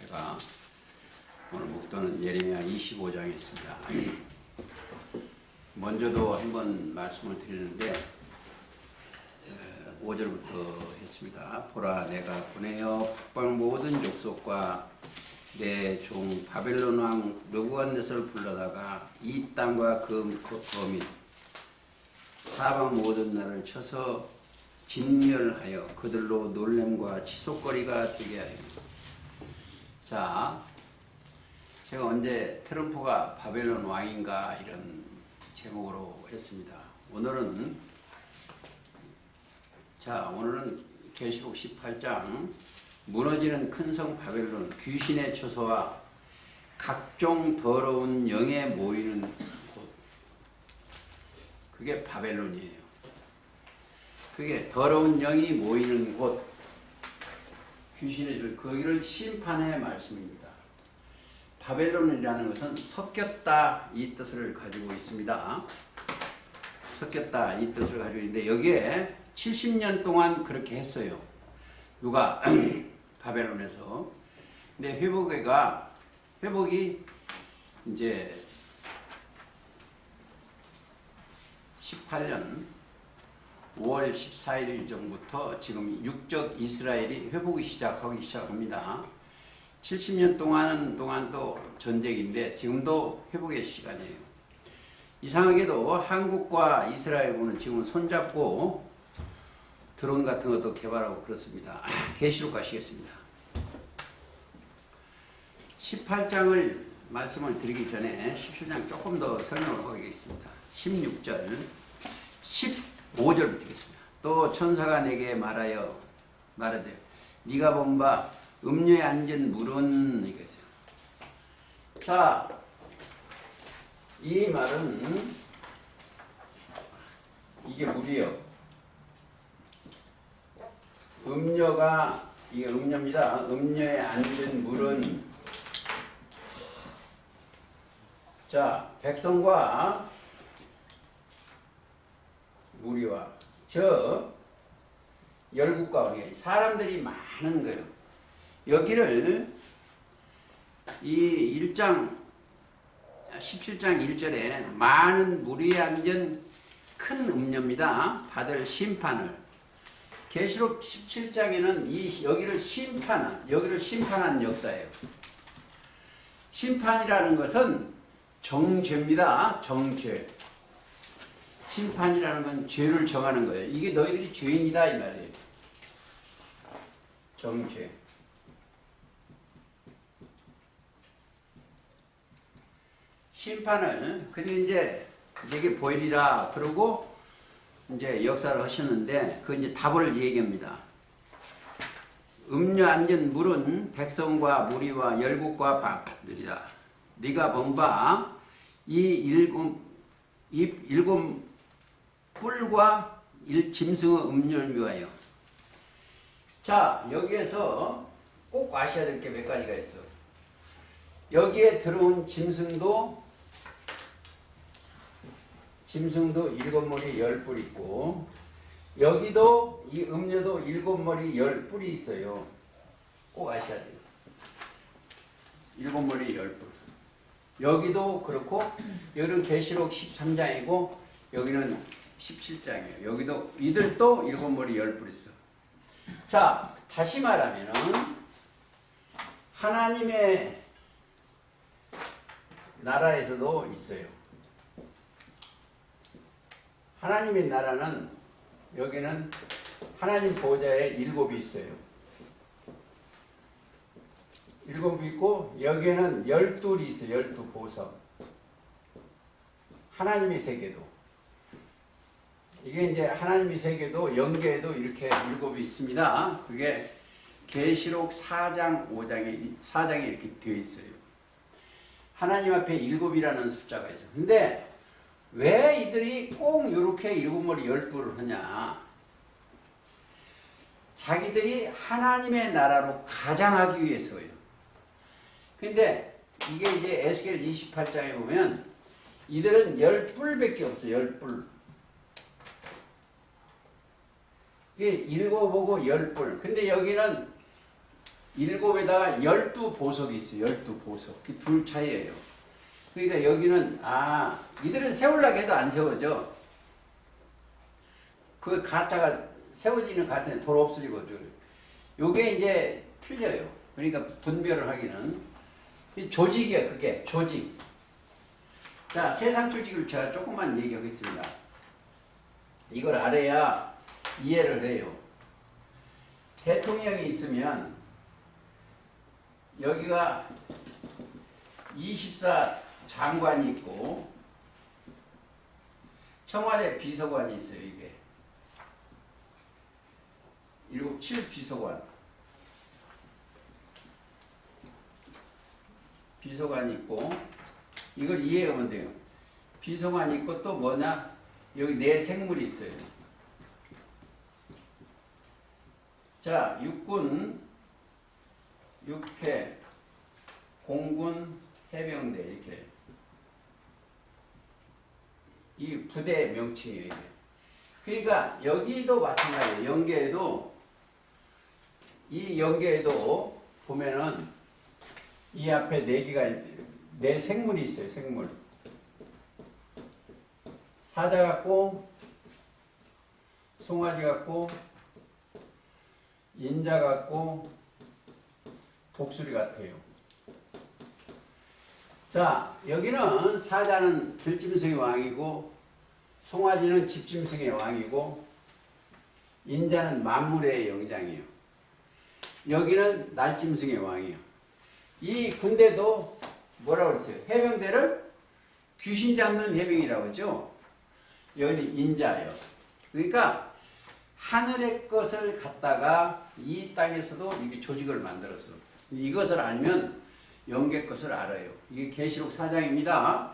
제가 오늘 목도는 예레미야 25장에 있습니다. 먼저도 한번 말씀을 드리는데 5절부터 했습니다. 보라, 내가 보내어 북방 모든 족속과 내 종 바벨론 왕 느부갓네살을 불러다가 이 땅과 그 거민 사방 모든 나라를 쳐서 진멸하여 그들로 놀램과 치솟거리가 되게 하였습니다. 자, 제가 언제 트럼프가 바벨론 왕인가 이런 제목으로 했습니다. 오늘은 계시록 18장 무너지는 큰 성 바벨론 귀신의 처소와 각종 더러운 영에 모이는 곳, 그게 바벨론이에요. 그게 더러운 영이 모이는 곳, 귀신의 거기를 심판의 말씀입니다. 바벨론이라는 것은 섞였다 이 뜻을 가지고 있습니다. 섞였다 이 뜻을 가지고 있는데 여기에 70년 동안 그렇게 했어요. 누가? 바벨론에서. 근데 회복이 이제 18년 5월 14일 전부터 지금 육적 이스라엘이 회복이 시작합니다. 70년 동안 또 전쟁인데 지금도 회복의 시간이에요. 이상하게도 한국과 이스라엘군은 지금 손잡고 드론 같은 것도 개발하고 그렇습니다. 계시록 가시겠습니다. 18장을 말씀을 드리기 전에 17장 조금 더 설명을 하겠습니다. 16절 15절부터 드리겠습니다. 또 천사가 내게 말하되 네가 본 바 음료에 앉은 물은 이거죠. 자, 이 말은 이게 물이요. 이게 음료입니다. 음료에 앉은 물은 자, 백성과 무리와 저 열국과 사람들이 많은 거예요. 여기를 이 17장 1절에 많은 무리에 앉은 큰 음료입니다. 받을 심판을. 계시록 17장에는 여기를 심판한 역사예요. 심판이라는 것은 정죄입니다. 정죄. 심판이라는 건 죄를 정하는 거예요. 이게 너희들이 죄인이다 이 말이에요. 정죄. 심판을 그리고 이제 내게 보이리라 그러고 이제 역사를 하셨는데 그 이제 답을 얘기합니다. 음료 앉은 물은 백성과 무리와 열국과 박들이다. 네가 본 바 이 일곱 뿔과 짐승의 음료를 묘하여. 자, 여기에서 꼭 아셔야 될 게 몇 가지가 있어. 여기에 들어온 짐승도 7머리 10뿔 있고, 여기도 이 음료도 7머리 10뿔이 있어요. 꼭 아셔야 돼요. 7머리 10뿔. 여기도 그렇고, 여기는 계시록 13장이고, 여기는 17장이에요. 여기도 이들도 7머리 10뿔 있어. 자, 다시 말하면은 하나님의 나라에서도 있어요. 하나님의 나라는 여기는 하나님 보좌에 7이 있어요. 7이 있고 여기에는 12이 있어요. 12보석. 하나님의 세계도. 이게 이제 하나님의 세계도 영계에도 이렇게 7이 있습니다. 그게 계시록 4장 4장에 이렇게 되어 있어요. 하나님 앞에 7이라는 숫자가 있어요. 근데 왜 이들이 꼭 이렇게 7머리 10뿔을 하냐? 자기들이 하나님의 나라로 가장하기 위해서예요. 근데 이게 이제 에스겔 28장에 보면 이들은 10뿔밖에 없어요. 10뿔. 이게 읽어보고 10뿔. 근데 여기는 7에다가 12보석이 있어요. 12보석. 그 둘 차이예요. 그러니까 여기는 이들은 세우려고 해도 안 세워져. 그 가짜가 세워지는 가짜는 돌 없어지거든. 요게 이제 틀려요. 그러니까 분별을 하기는 이 조직이야. 그게 조직. 자, 세상 조직을 제가 조금만 얘기하겠습니다. 이걸 알아야 이해를 해요. 대통령이 있으면 여기가 24 장관이 있고 청와대 비서관이 있어요. 이게 7 비서관이 있고 이걸 이해하면 돼요. 비서관이 있고 또 뭐냐? 여기 내 생물이 있어요. 자, 육군, 육해, 공군, 해병대 이렇게 이 부대 명칭이에요. 이게. 그러니까 여기도 마찬가지예요. 연계에도 보면은 이 앞에 4개가 네 생물이 있어요. 생물. 사자 같고 송아지 같고 인자 같고 독수리 같아요. 자, 여기는 사자는 들짐승의 왕이고 송아지는 집짐승의 왕이고 인자는 만물의 영장이에요. 여기는 날짐승의 왕이에요. 이 군대도 뭐라고 그랬어요? 해병대를 귀신 잡는 해병이라고 하죠. 여기는 인자예요. 그러니까 하늘의 것을 갖다가 이 땅에서도 이게 조직을 만들어서 이것을 알면 영계 것을 알아요. 이게 계시록 4장입니다.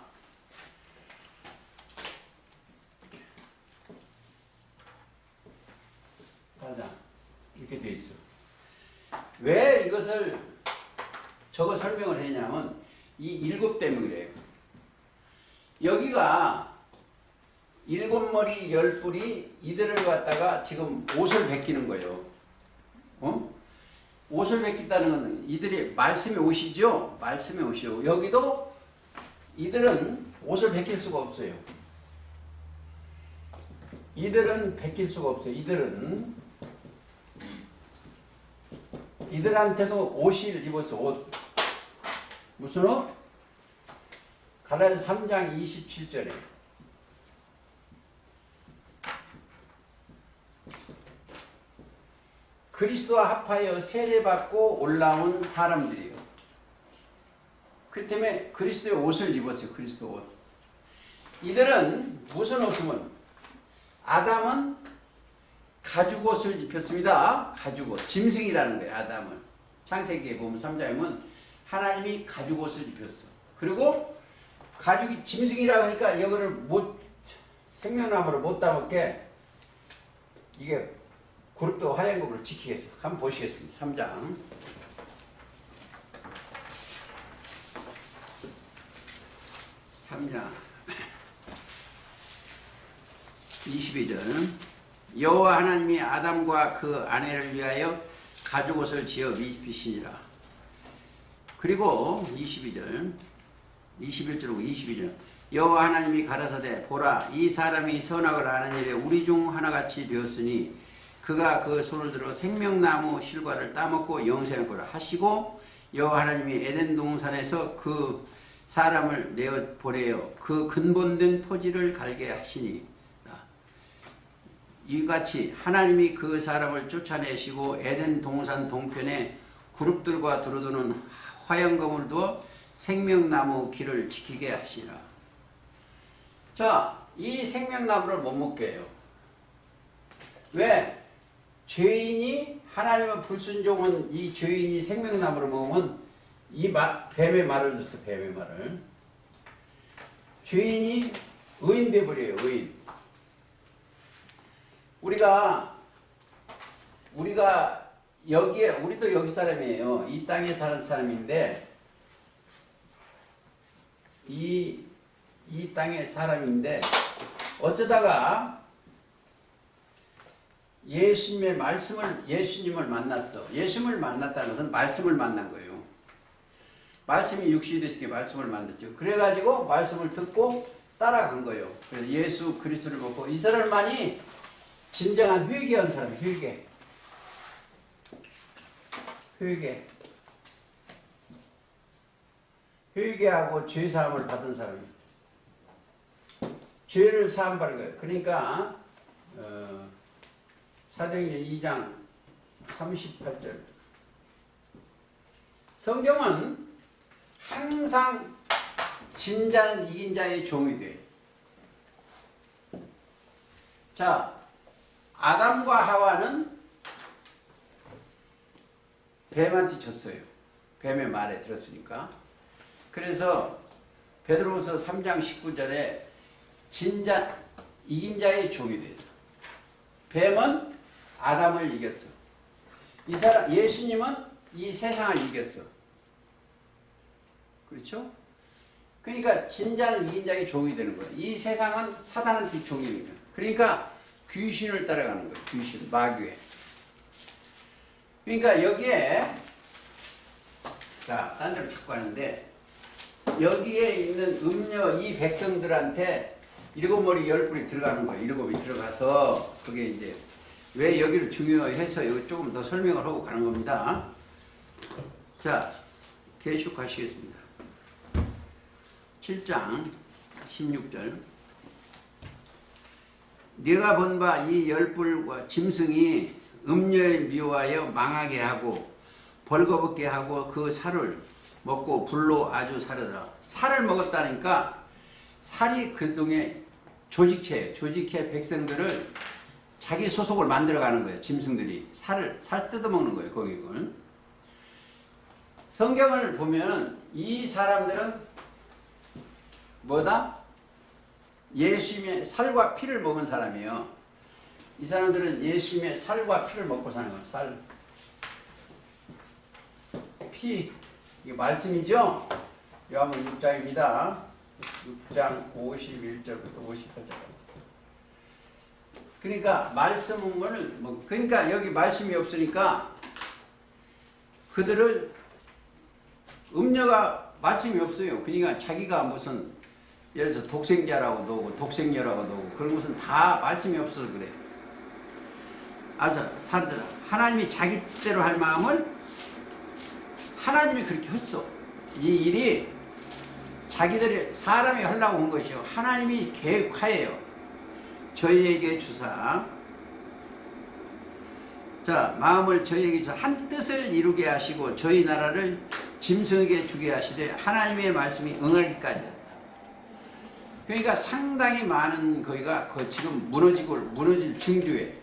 이렇게 돼 있어. 왜 이것을 저거 설명을 했냐면 이 7 때문에 그래요. 여기가 7머리 10뿔이 이들을 갖다가 지금 옷을 벗기는 거예요. 옷을 벗긴다는 건 이들이 말씀의 옷이죠. 말씀의 옷이요. 여기도 이들은 옷을 벗길 수가 없어요. 이들은 벗길 수가 없어요. 이들한테도 옷을 입었어. 옷. 무슨 옷? 갈라디아서 3장 27절에 그리스도와 합하여 세례받고 올라온 사람들이요. 그 때문에 그리스도의 옷을 입었어요. 그리스도 옷. 이들은 무슨 옷이면 아담은 가죽옷을 입혔습니다. 가죽옷. 짐승이라는 거예요. 아담은. 창세기에 보면 3장에 보면 하나님이 가죽옷을 입혔어. 그리고 가죽이 짐승이라고 하니까 이거를 생명나무를 못 담을게 이게 그룹도 화양급을 지키겠어. 한번 보시겠습니다. 3장. 3장 22절. 여호와 하나님이 아담과 그 아내를 위하여 가죽옷을 지어 입히시니라. 그리고 22절. 21절하고 22절. 여호와 하나님이 가라사대 보라 이 사람이 선악을 아는 일에 우리 중 하나같이 되었으니 그가 그 손을 들어 생명나무 실과를 따먹고 영생할 거라 하시고 여호와 하나님이 에덴 동산에서 그 사람을 내어 보내어 그 근본된 토지를 갈게 하시니 이같이 하나님이 그 사람을 쫓아내시고 에덴 동산 동편에 그룹들과 두루두는 화영검을 두어 생명나무 길을 지키게 하시라. 자, 이 생명나무를 못 먹게 해요. 왜? 죄인이 하나님의 불순종은 이 죄인이 생명나무를 먹으면 뱀의 말을 듣어. 뱀의 말을. 죄인이 의인 되버려요. 의인. 우리가 여기에 우리도 여기 사람이에요. 이 땅에 사는 사람인데 이 땅의 사람인데 어쩌다가 예수님의 예수님을 만났어. 예수님을 만났다는 것은 말씀을 만난 거예요. 말씀이 육신이 되시게 말씀을 만났죠. 그래가지고 말씀을 듣고 따라간 거예요. 그래서 예수 그리스도를 보고 이 사람만이 진정한 회개한 사람, 회개하고 죄 사함을 받은 사람이에요. 죄를 사함 받은 거예요. 그러니까 사도행전 2장 38절. 성경은 항상 진 자는 이긴 자의 종이 돼. 자, 아담과 하와는 뱀한테 졌어요. 뱀의 말에 들었으니까. 그래서 베드로후서 3장 19절에 진자 이긴 자의 종이 되죠. 뱀은 아담을 이겼어. 이 사람 예수님은 이 세상을 이겼어. 그렇죠? 그러니까 진자는 이긴 자의 종이 되는 거예요. 이 세상은 사단한테 종이 되는 거예요. 그러니까 귀신을 따라가는 거예요. 귀신, 마귀에. 그러니까 여기에 자, 딴 데로 자꾸 하는데 여기에 있는 음녀 이 백성들한테 7머리 10뿔이 들어가는 거예요. 7이 들어가서 그게 이제 왜 여기를 중요해서 여기 조금 더 설명을 하고 가는 겁니다. 자, 계속 가시겠습니다. 7장 16절. 네가 본 바 이 10뿔과 짐승이 음녀에 미워하여 망하게 하고 벌거벗게 하고 그 살을 먹고 불로 아주 사르더라. 살을 먹었다니까 살이 그동에 조직체 백성들을 자기 소속을 만들어가는 거예요. 짐승들이 살 뜯어먹는 거예요. 거기를. 성경을 보면 이 사람들은 뭐다? 예수님의 살과 피를 먹은 사람이에요. 이 사람들은 예수님의 살과 피를 먹고 사는 거예요. 살, 피, 이게 말씀이죠? 요한복음 6장입니다. 6장 51절부터 58절까지. 그러니까 말씀을 그러니까 여기 말씀이 없으니까 그들을 음녀가 말씀이 없어요. 그러니까 자기가 무슨 예를 들어서 독생자라고 나오고 독생녀라고 나오고 그런 것은 다 말씀이 없어서 그래. 아주 사람들아 하나님이 자기 뜻대로 할 마음을 하나님이 그렇게 했어. 이 일이 자기들이 사람이 하려고 한 것이요. 하나님이 계획하예요. 저희에게 주사. 자, 마음을 저희에게 주사 한 뜻을 이루게 하시고 저희 나라를 짐승에게 주게 하시되 하나님의 말씀이 응하기까지. 그러니까 상당히 많은 거기가 지금 무너질 징조에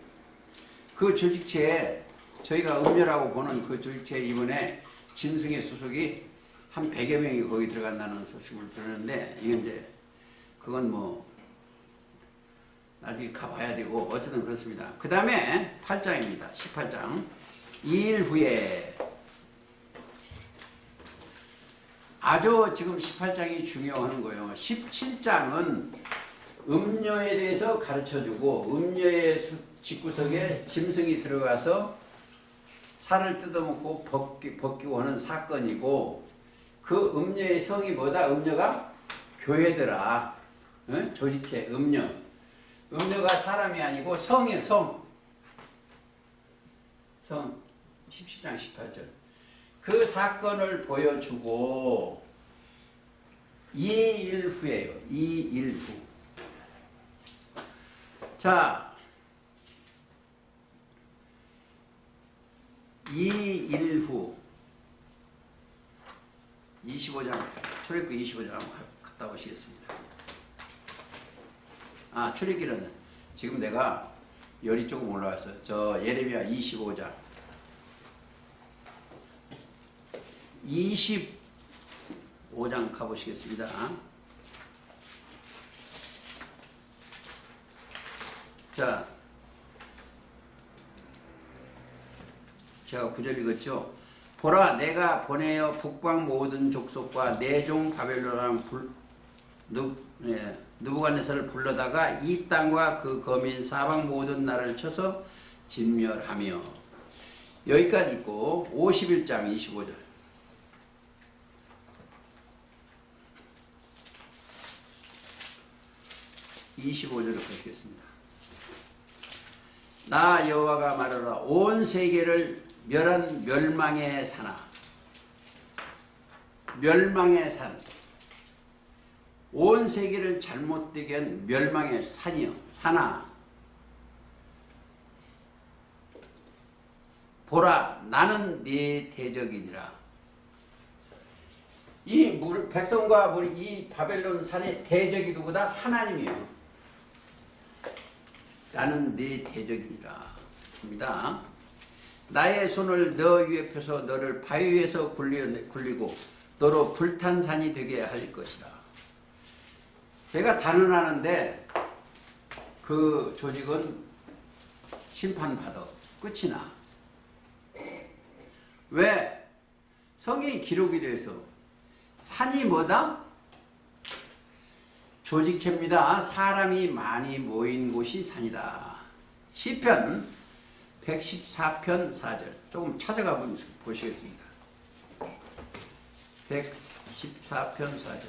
그 조직체에 저희가 음녀라고 보는 그 조직체에 이번에 짐승의 수속이 한 100여 명이 거기 들어간다는 소식을 들었는데 이건 이제 그건 뭐 나중에 가봐야 되고 어쨌든 그렇습니다. 그 다음에 8장입니다. 18장 2일 후에 아주 지금 18장이 중요한 거예요. 17장은 음녀에 대해서 가르쳐주고 음녀의 집구석에 짐승이 들어가서 살을 뜯어먹고 벗기고 하는 사건이고 그 음녀의 성이 뭐다? 음녀가 교회더라. 응? 조직체 음녀. 음녀가 사람이 아니고 성이에요. 성 17장 18절. 그 사건을 보여주고 2일 후에요. 2일 후. 자, 2일 후 25장 출애굽기 25장 한번 갔다 오시겠습니다. 아, 출애굽기는 지금 내가 열이 조금 올라왔어요. 저 예레미야 25장 25장 가보시겠습니다. 자, 제가 9절 읽었죠. 보라, 내가 보내어 북방 모든 족속과 내 종 바벨론 느부갓네살을 불러다가 이 땅과 그 거민 사방 모든 나라를 쳐서 진멸하며. 여기까지 읽고 51장 25절. 25절을 보겠습니다. 나 여호와가 말하라. 온 세계를 멸한 멸망의 산아. 멸망의 산. 온 세계를 잘못되게 한 멸망의 산이요. 산아. 보라, 나는 네 대적이니라. 이 백성과 이 바벨론 산의 대적이 누구다? 하나님이요. 나는 네 대적이니라. 입니다. 나의 손을 너 위에 펴서 너를 바위 위에서 굴리고 너로 불탄 산이 되게 할 것이라. 제가 단언하는데 그 조직은 심판받아 끝이 나. 왜? 성경이 기록이 돼서 산이 뭐다? 조직체입니다. 사람이 많이 모인 곳이 산이다. 시편 114편 4절. 조금 찾아가 보시겠습니다. 114편 4절.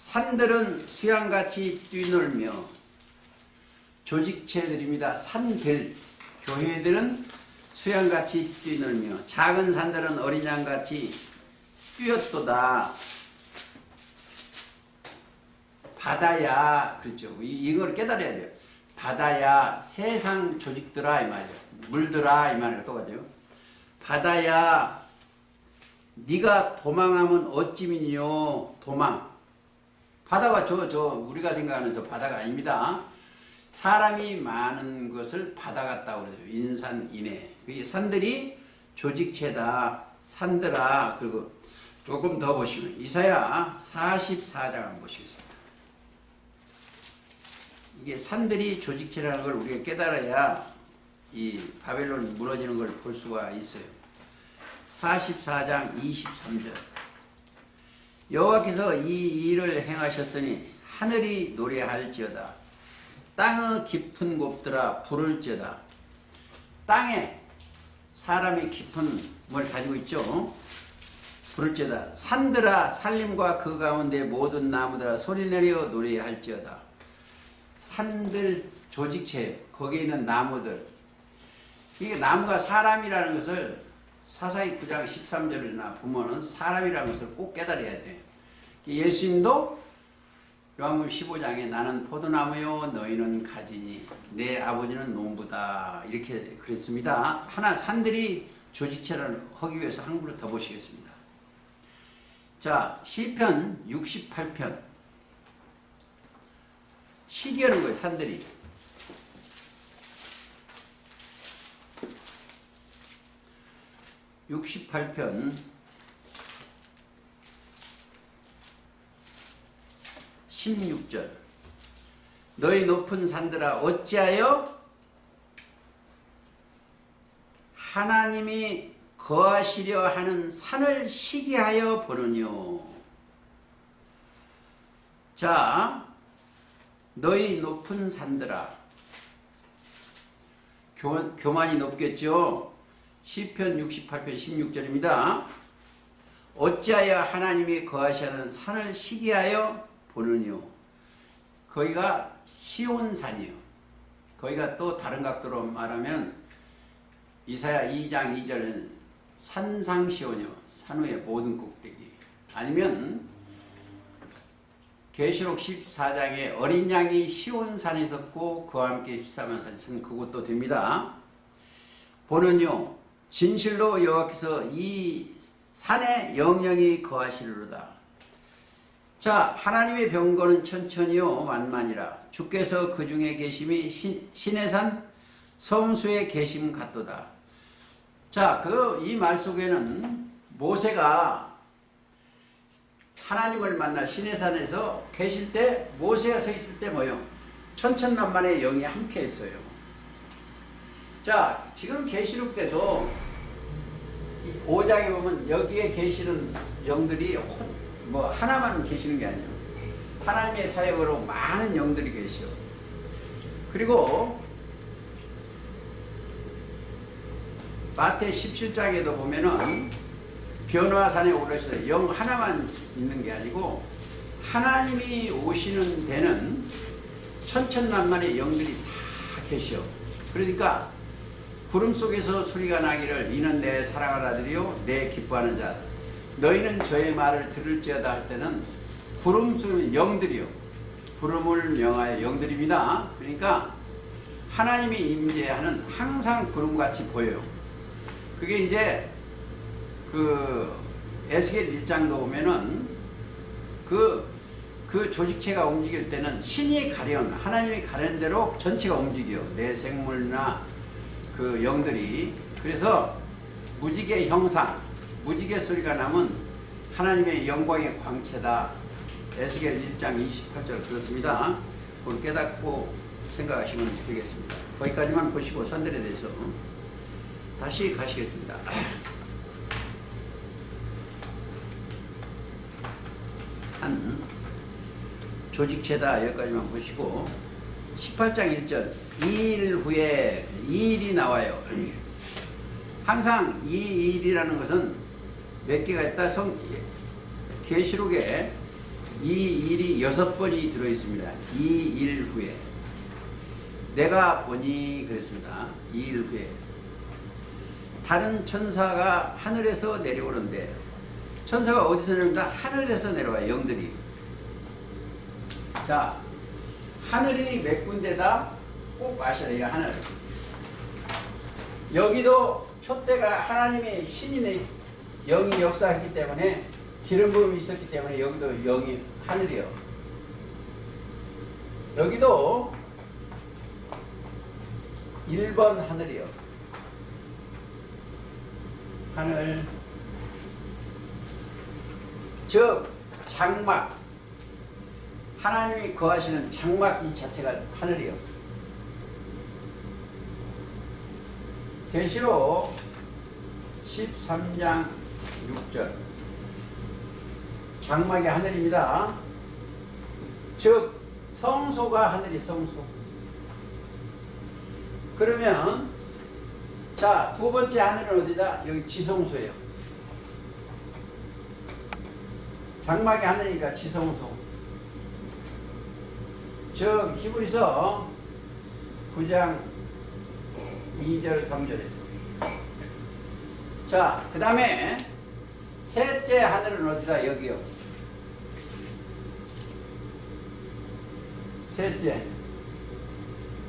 산들은 수양같이 뛰놀며. 조직체들입니다. 산들, 교회들은 수양같이 뛰놀며 작은 산들은 어린 양같이 뛰었도다. 바다야, 그렇죠. 이걸 깨달아야 돼요. 바다야, 세상 조직들아 이 말이에요. 물들아 이 말이에요. 똑같아요. 바다야, 네가 도망하면 어찌미니요. 도망. 바다가 우리가 생각하는 저 바다가 아닙니다. 사람이 많은 것을 바다 같다고 그러죠. 인산인해. 이 산들이 조직체다. 산들아. 그리고 조금 더 보시면 이사야 44장 한번 보시겠습니다. 이게 산들이 조직체라는 걸 우리가 깨달아야 이 바벨론 무너지는 걸 볼 수가 있어요. 44장 23절. 여호와께서 이 일을 행하셨더니 하늘이 노래할지어다. 땅의 깊은 곳들아 부를지어다. 땅에 사람이 깊은 뭘 가지고 있죠. 부를지어다. 산들아 산림과 그 가운데 모든 나무들아 소리내려 노래할지어다. 산들 조직체 거기에 있는 나무들. 이게 나무가 사람이라는 것을 사사기 9장 13절이나 보면은 사람이라는 것을 꼭 깨달아야 돼요. 예수님도 요한복음 15장에 나는 포도나무요 너희는 가지니 내 아버지는 농부다 이렇게 그랬습니다. 하나 산들이 조직체를 하기 위해서 한 그릇 더 보시겠습니다. 자, 시편 68편. 시기하는 거예요, 산들이. (68편) 16절. 너희 높은 산들아 어찌하여 하나님이 거하시려 하는 산을 시기하여 보느뇨. 자, 너희 높은 산들아. 교만이 높겠죠. 시편 68편 16절입니다. 어찌하여 하나님이 거하시는 산을 시기하여 보느뇨. 거기가 시온산이요. 거기가 또 다른 각도로 말하면 이사야 2장 2절은 산상시온이요. 산위의 모든 꼭대기. 아니면 계시록 14장에 어린 양이 시온산에 있었고 그와 함께 14만 산이 그곳도 됩니다. 보는요. 진실로 여호와께서 이 산에 영영이 거하시리로다. 자, 하나님의 병거는 천천히요 만만이라. 주께서 그 중에 계심이 신의 산 성수의 계심 같도다. 자, 이 말 속에는 모세가 하나님을 만나 신의 산에서 계실 때 모세가 서 있을 때 뭐요? 천천만만의 영이 함께 했어요. 자, 지금 계시록 때도 5장에 보면 여기에 계시는 영들이 뭐 하나만 계시는 게 아니에요. 하나님의 사역으로 많은 영들이 계셔. 그리고 마태 17장에도 보면은 변화산에 오르셔서 영 하나만 있는 게 아니고 하나님이 오시는 데는 천천만만의 영들이 다 계셔. 그러니까 구름 속에서 소리가 나기를 이는 내 사랑하는 아들이요 내 기뻐하는 자 너희는 저의 말을 들을지어다 할 때는 구름 속에 영들이요 구름을 명하여 영들입니다. 그러니까 하나님이 임재하는 항상 구름같이 보여요. 그게 이제 그 에스겔 1장도 보면은 그 조직체가 움직일 때는 신이 가련 하나님이 가련 대로 전체가 움직여 내 생물이나 그 영들이. 그래서 무지개 형상 무지개 소리가 나면 하나님의 영광의 광채다. 에스겔 1장 28절 그렇습니다. 그걸 깨닫고 생각하시면 되겠습니다. 거기까지만 보시고 산들에 대해서 다시 가시겠습니다. 산 조직체다. 여기까지만 보시고 18장 1절 2일 후에 2일이 나와요. 항상 이 2일이라는 것은 몇 개가 있다. 계시록에 이 일이 6번이 들어있습니다. 2일 후에 내가 보니 그랬습니다. 2일 후에 다른 천사가 하늘에서 내려오는데 천사가 어디서 내려옵니다? 하늘에서 내려와요. 영들이. 자, 하늘이 몇 군데다 꼭 아셔야 돼요. 하늘. 여기도 촛대가 하나님의 신인의 영이 역사했기 때문에 기름 부음이 있었기 때문에 여기도 영이 하늘이요. 여기도 1번 하늘이요. 하늘. 즉 장막. 하나님이 거하시는 장막 이 자체가 하늘이요. 계시록 13장 6절 장막이 하늘입니다. 즉 성소가 하늘이 성소. 그러면 자, 두 번째 하늘은 어디다? 여기 지성소예요. 장막이 하늘이니까 지성소. 즉 히브리서 9장 2절 3절에서 자, 그 다음에 셋째 하늘은 어디다? 여기요. 셋째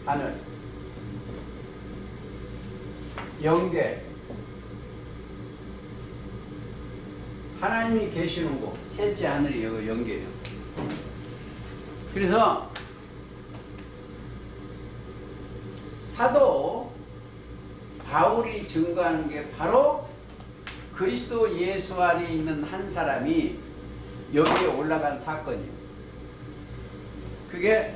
하늘 영계. 하나님이 계시는 곳 셋째 하늘이 여기 영계예요. 그래서 사도 바울이 증거하는 게 바로 그리스도 예수 안에 있는 한 사람이 여기에 올라간 사건이에요. 그게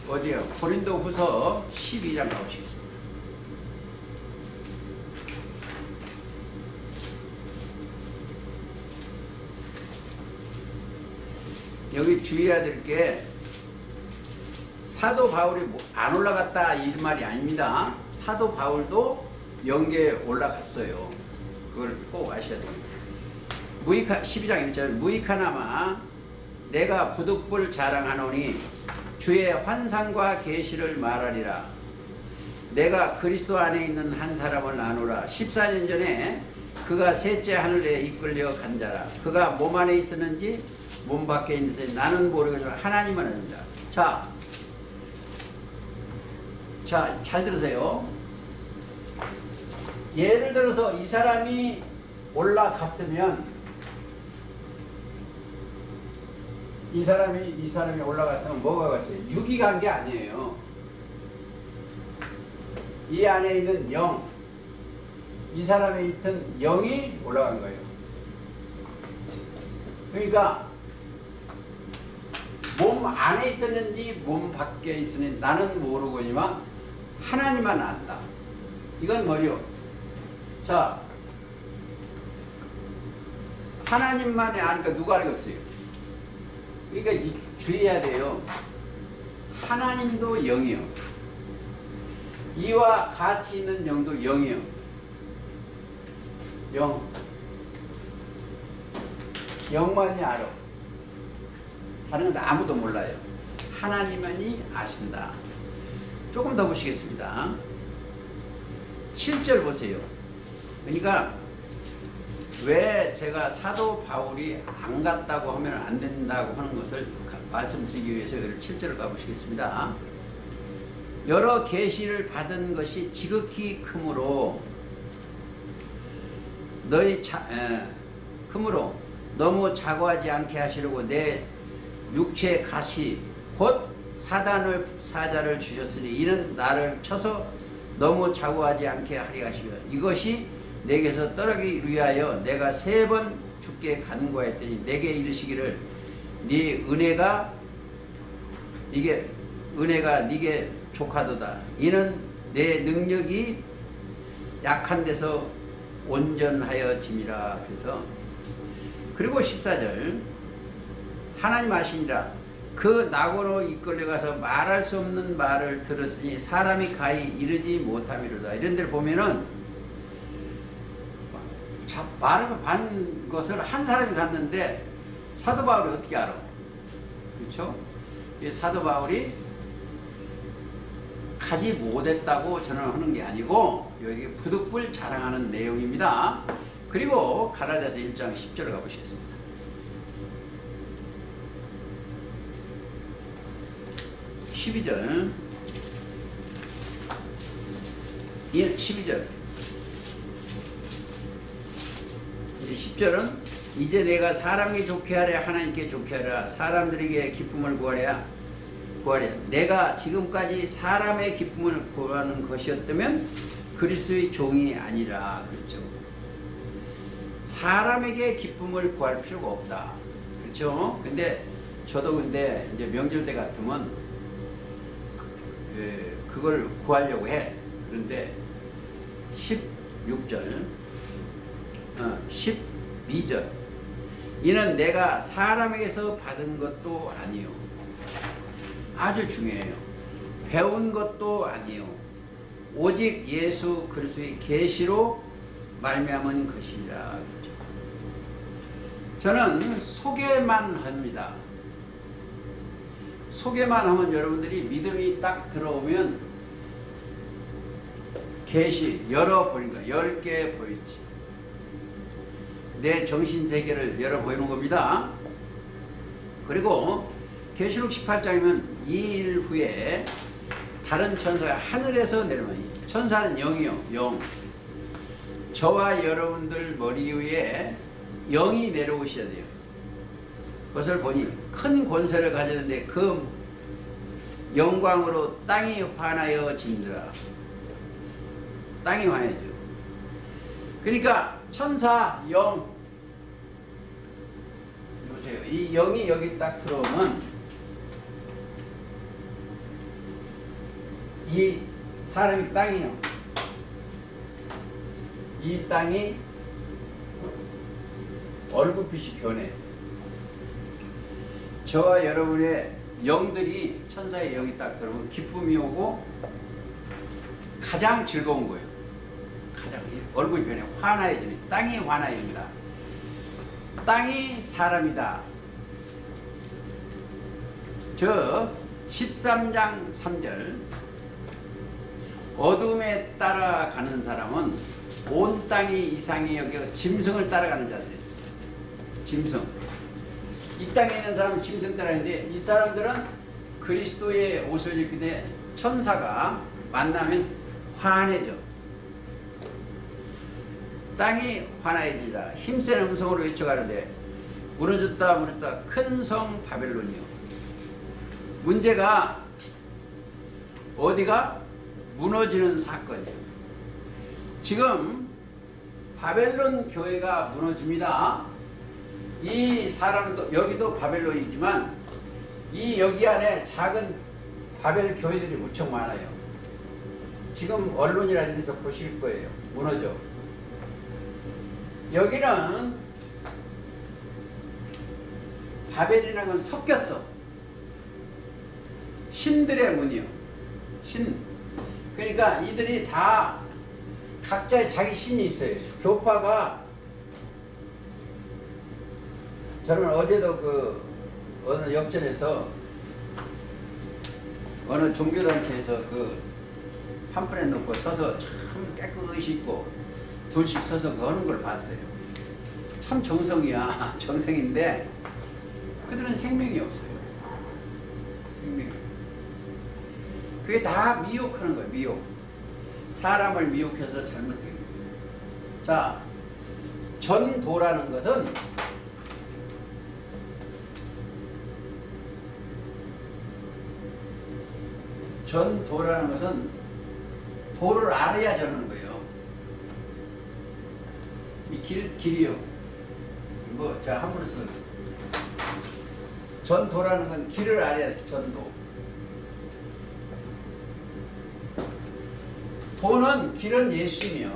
어디요? 고린도 후서 12장 가보시겠습니다. 여기 주의해야 될 게 사도 바울이 안 올라갔다 이 말이 아닙니다. 사도 바울도 영계에 올라갔어요. 그걸 꼭 아셔야 됩니다. 무익하 12장 1절 무익하나마 내가 부득불 자랑하노니 주의 환상과 계시를 말하리라. 내가 그리스도 안에 있는 한 사람을 아노라. 14년 전에 그가 셋째 하늘에 이끌려 간 자라. 그가 몸 안에 있었는지 몸 밖에 있는지 나는 모르겠지만 하나님은 압니다. 자, 잘 들으세요. 예를 들어서 이 사람이 올라갔으면 이 사람이 올라갔으면 뭐가 갔어요? 육이 간 게 아니에요. 이 안에 있는 영, 이 사람에 있던 영이 올라간 거예요. 그러니까 몸 안에 있었는지 몸 밖에 있었는지 나는 모르거니와 하나님만 안다. 이건 뭐요? 자, 하나님만이 아니까 누가 알겠어요? 그러니까 주의해야 돼요. 하나님도 영이요. 이와 같이 있는 영도 0이요. 0. 0만이 알아. 다른 건 아무도 몰라요. 하나님만이 아신다. 조금 더 보시겠습니다. 7절 보세요. 그러니까 왜 제가 사도 바울이 안 갔다고 하면 안 된다고 하는 것을 말씀드리기 위해서 7절을 가보시겠습니다. 여러 계시를 받은 것이 지극히 크므로 크므로 너무 자고하지 않게 하시려고 내 육체의 가시 곧 사자를 주셨으니 이는 나를 쳐서 너무 자고하지 않게 하리 하시며 이것이 내게서 떠나기 위하여 내가 3번 죽게 간구하였더니 내게 이르시기를 네 은혜가 네게 족하도다. 이는 내 능력이 약한 데서 온전하여짐이라. 그래서 그리고 14절 하나님 아시니라 그 낙원으로 이끌려가서 말할 수 없는 말을 들었으니 사람이 가히 이르지 못함이로다. 이런 데를 보면은 말을 반 것을 한 사람이 갔는데 사도 바울이 어떻게 알아? 그렇죠? 이 사도 바울이 가지 못했다고 저는 하는 게 아니고 여기 부득불 자랑하는 내용입니다. 그리고 갈라디아서 1장 10절을 가보시겠습니다. 12절 12절 10절은 이제 내가 사람에게 좋게 하랴 하나님께 좋게 하랴 사람들에게 기쁨을 구하랴 내가 지금까지 사람의 기쁨을 구하는 것이었다면 그리스도의 종이 아니라. 그렇죠. 사람에게 기쁨을 구할 필요가 없다. 그렇죠. 근데 저도 이제 명절 때 같으면 그걸 구하려고 해. 그런데 16절 12절 이는 내가 사람에게서 받은 것도 아니요. 아주 중요해요. 배운 것도 아니요. 오직 예수 그리스도의 계시로 말미암은 것이니라. 저는 소개만 합니다. 소개만 하면 여러분들이 믿음이 딱 들어오면 계시 열어보니까 10개 보이지. 내 정신세계를 열어보이는 겁니다. 그리고 계시록 18장이면 2일 후에 다른 천사가 하늘에서 내려오니 천사는 영이요. 영. 저와 여러분들 머리 위에 영이 내려오셔야 돼요. 그것을 보니 큰 권세를 가졌는데 그 영광으로 땅이 환하여진더라. 땅이 환해져. 그러니까 천사 영 보세요. 이 영이 여기 딱 들어오면 이 사람이 땅이요. 이 땅이 얼굴빛이 변해. 저와 여러분의 영들이 천사의 영이 딱 들어오면 기쁨이 오고 가장 즐거운 거예요. 가장 얼굴이 변해 환하여지네. 땅이 환하여집니다. 땅이 사람이다. 저 13장 3절 어둠에 따라가는 사람은 온 땅이 이상히 여겨 짐승을 따라가는 자들이 있어요. 짐승. 이 땅에 있는 사람은 짐승 따라가는데 이 사람들은 그리스도의 옷을 입게 돼 천사가 만나면 환해져. 땅이 환하여지라. 힘센 음성으로 외쳐가는데 무너졌다 무너졌다 큰 성 바벨론이요. 문제가 어디가 무너지는 사건이에요. 지금 바벨론 교회가 무너집니다. 이 사람도 여기도 바벨론이지만 이 여기 안에 작은 바벨 교회들이 무척 많아요. 지금 언론이라는 데서 보실 거예요. 무너져. 여기는 바벨이라는 건 섞였어. 신들의 문이요. 신. 그러니까 이들이 다 각자의 자기 신이 있어요. 교파가, 저는 어제도 그 어느 역전에서 어느 종교단체에서 그 판프렛 놓고 서서 참 깨끗이 입고 둘씩 서서 그러는 걸 봤어요. 참 정성이야. 정성인데 그들은 생명이 없어요. 생명이. 그게 다 미혹하는 거예요. 미혹. 사람을 미혹해서 잘못된 거예요. 자, 전도라는 것은 도를 알아야 저는 거예요. 이 길이요. 뭐, 자, 함부로 써. 전도라는 건 길을 알아야 돼, 전도. 도는 길은 예수이며,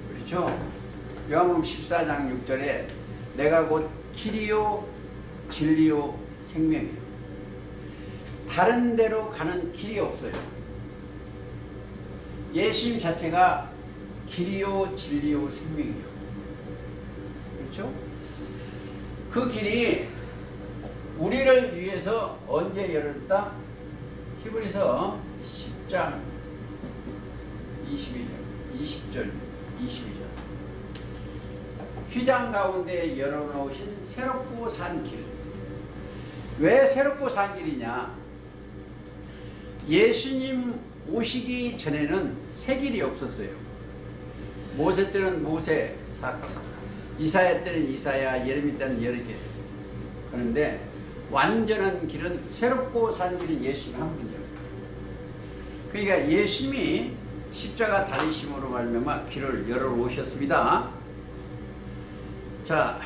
그렇죠? 요한복음 14장 6절에 내가 곧 길이요 진리요 생명이요. 다른 데로 가는 길이 없어요. 예수님 자체가 길이요 진리요 생명이요. 그렇죠? 그 길이 우리를 위해서 언제 열었다? 히브리서 10장 20절 22절. 휘장 가운데 열어놓으신 새롭고 산 길. 왜 새롭고 산 길이냐? 예수님 오시기 전에는 새 길이 없었어요. 모세 때는 모세 사건, 이사야 때는 이사야, 예레미 때는 예레미. 그런데 완전한 길은 새롭고 산 길은 예수님 한 분이에요. 그러니까 예수님이 십자가 달리심으로 말미암아 길을 열어 오셨습니다. 자,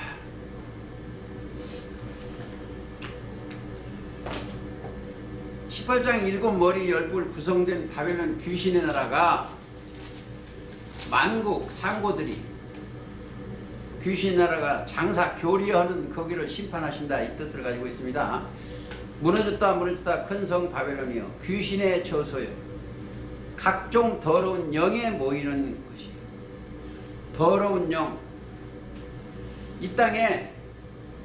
(18장) 일곱 머리 열불 구성된 바벨론 귀신의 나라가 만국 상고들이 귀신 나라가 장사 교리하는 거기를 심판하신다 이 뜻을 가지고 있습니다. 무너졌다 큰 성 바벨론이여 귀신의 처소여 각종 더러운 영에 모이는 것이요. 더러운 영, 이 땅에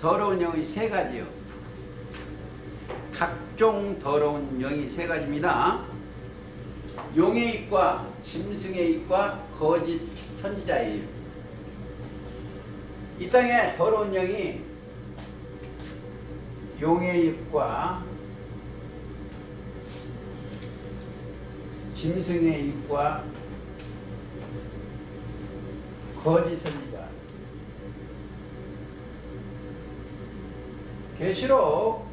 더러운 영이 세 가지요. 각종 더러운 영이 세 가지입니다. 용의 입과 짐승의 입과 거짓 선지자예요. 이 땅에 더러운 영이 용의 입과 짐승의 입과 거짓 선지자. 계시록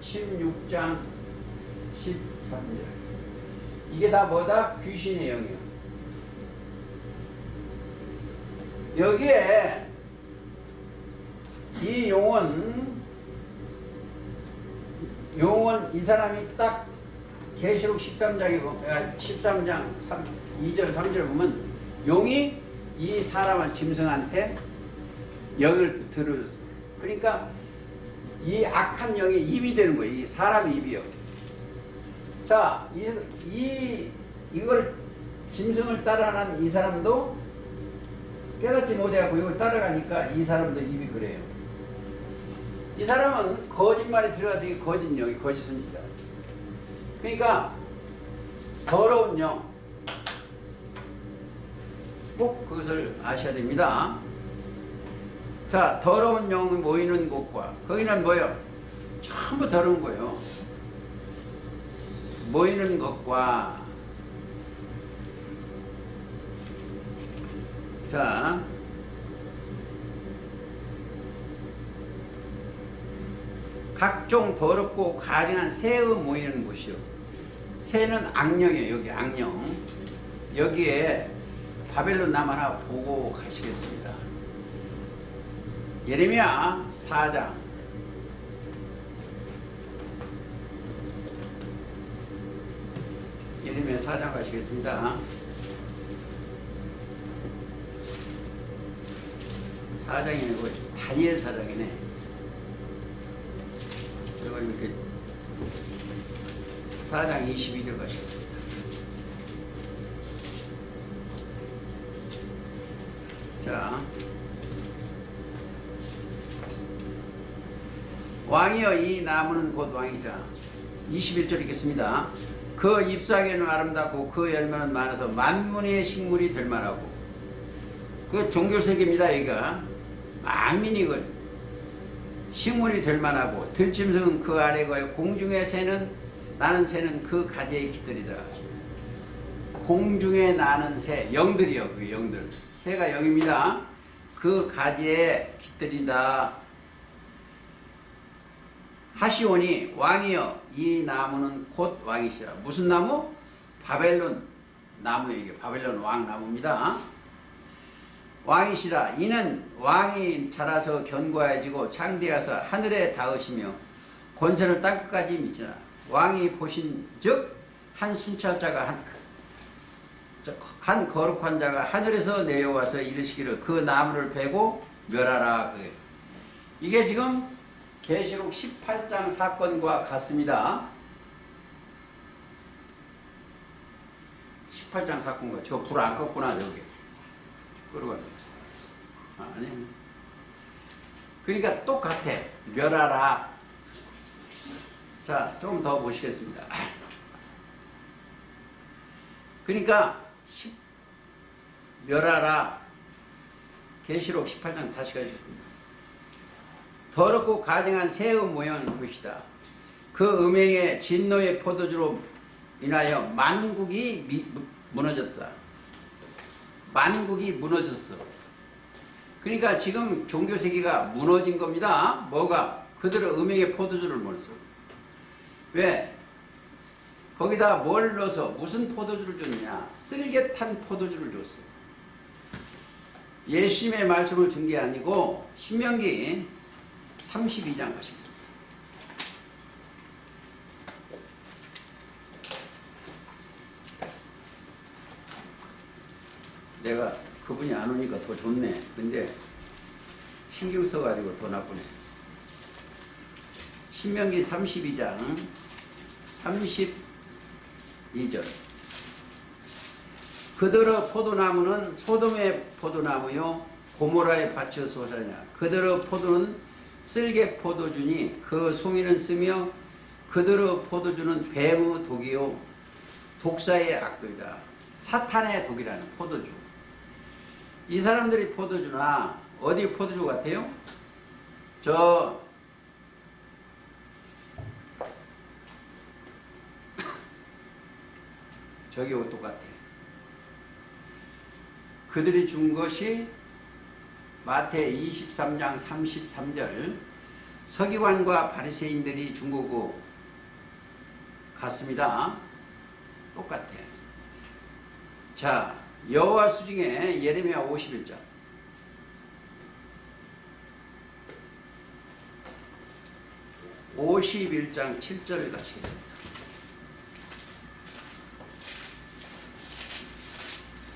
16장 13절. 이게 다 뭐다? 귀신의 영이요. 여기에 이 용은 이 사람이 딱 계시록 13장 2절 3절 보면 용이 이 사람한 짐승한테 영을 들어줬어요. 그러니까 이 악한 영이 입이 되는 거예요. 이 사람 입이요. 자, 이걸 짐승을 따라하는 이 사람도 깨닫지 못해갖고 이걸 따라가니까 이 사람도 입이 그래요. 이 사람은 거짓말이 들어가서 이게 거짓 영이 거짓 선지자. 그러니까 더러운 영, 꼭 그것을 아셔야 됩니다. 자, 더러운 영이 모이는 곳과 거기는 뭐예요? 전부 더러운 거예요. 모이는 것과 자, 각종 더럽고 가증한 새의 모이는 곳이요. 새는 악령이에요. 여기 악령. 여기에 바벨론 남 하나 보고 가시겠습니다. 예레미야 4장. 예레미야 4장 가시겠습니다. 4장이네. 다니엘 4장이네. 그리고 이렇게 4장 22절 가시겠습니다. 자, 왕이여 이 나무는 곧 왕이라. 21절 읽겠습니다. 그 잎사귀는 아름답고 그 열매는 많아서 만문의 식물이 될 만하고. 그 종교색입니다. 이가 만민이걸 식물이 될 만하고 들짐승은 그 아래 거요 공중의 새는 나는 새는 그 가지에 깃들이더라. 공중에 나는 새 영들이요. 그 영들 새가 영입니다. 그 가지에 깃들인다 하시오니 왕이여 이 나무는 곧 왕이시라. 무슨 나무? 바벨론 나무예요. 이게 바벨론 왕 나무입니다. 왕이시라. 이는 왕이 자라서 견고해지고 창대하서 하늘에 닿으시며 권세를 땅끝까지 미치라. 왕이 보신즉 한 순찰자가 한 거룩한 자가 하늘에서 내려와서 이르시기를 그 나무를 베고 멸하라. 이게 지금 계시록 18장 사건과 같습니다. 18장 사건과 저 불 안 껐구나. 저기 끌어가. 아니. 그러니까 똑같아. 멸하라. 자, 좀 더 보시겠습니다. 그러니까 멸하라. 계시록 18장 다시 가겠습니다. 더럽고 가증한 새의 모양은 것이다. 그 음행의 진노의 포도주로 인하여 만국이 무너졌다. 만국이 무너졌어. 그러니까 지금 종교세계가 무너진 겁니다. 뭐가? 그들은 음행의 포도주를 먹었어. 왜? 거기다 뭘 넣어서 무슨 포도주를 줬냐? 쓸개탄 포도주를 줬어. 예수님의 말씀을 준 게 아니고 신명기 32장 가시겠습니다. 내가 그분이 안 오니까 더 좋네. 근데 신경 써가지고 더 나쁘네. 신명기 32장 32절. 그들의 포도나무는 소돔의 포도나무요 고모라의 밭이 솟아냐. 그들의 포도는 쓸개 포도주니 그 송이는 쓰며 그들의 포도주는 뱀의 독이요 독사의 악독이다. 사탄의 독이라는 포도주. 이 사람들이 포도주나 어디 포도주 같아요? 저기하고 똑같아. 그들이 준 것이 마태 23장 33절 서기관과 바리새인들이 준 거고 같습니다. 똑같아. 자, 여호와수 중에 예레미야 51장. (51장) 7절을 가시겠습니다.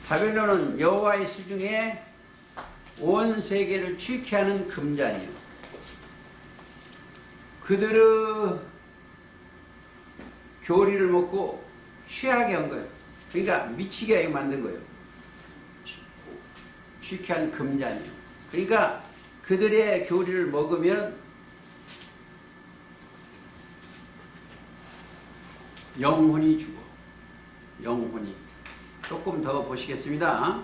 바벨론은 여호와의 수중에 온 세계를 취케 하는 금잔이요. 그들의 교리를 먹고 취하게 한 거예요. 그러니까 미치게 만든 거예요. 취케 한 금잔이요. 그러니까 그들의 교리를 먹으면 영혼이 죽어. 영혼이. 조금 더 보시겠습니다.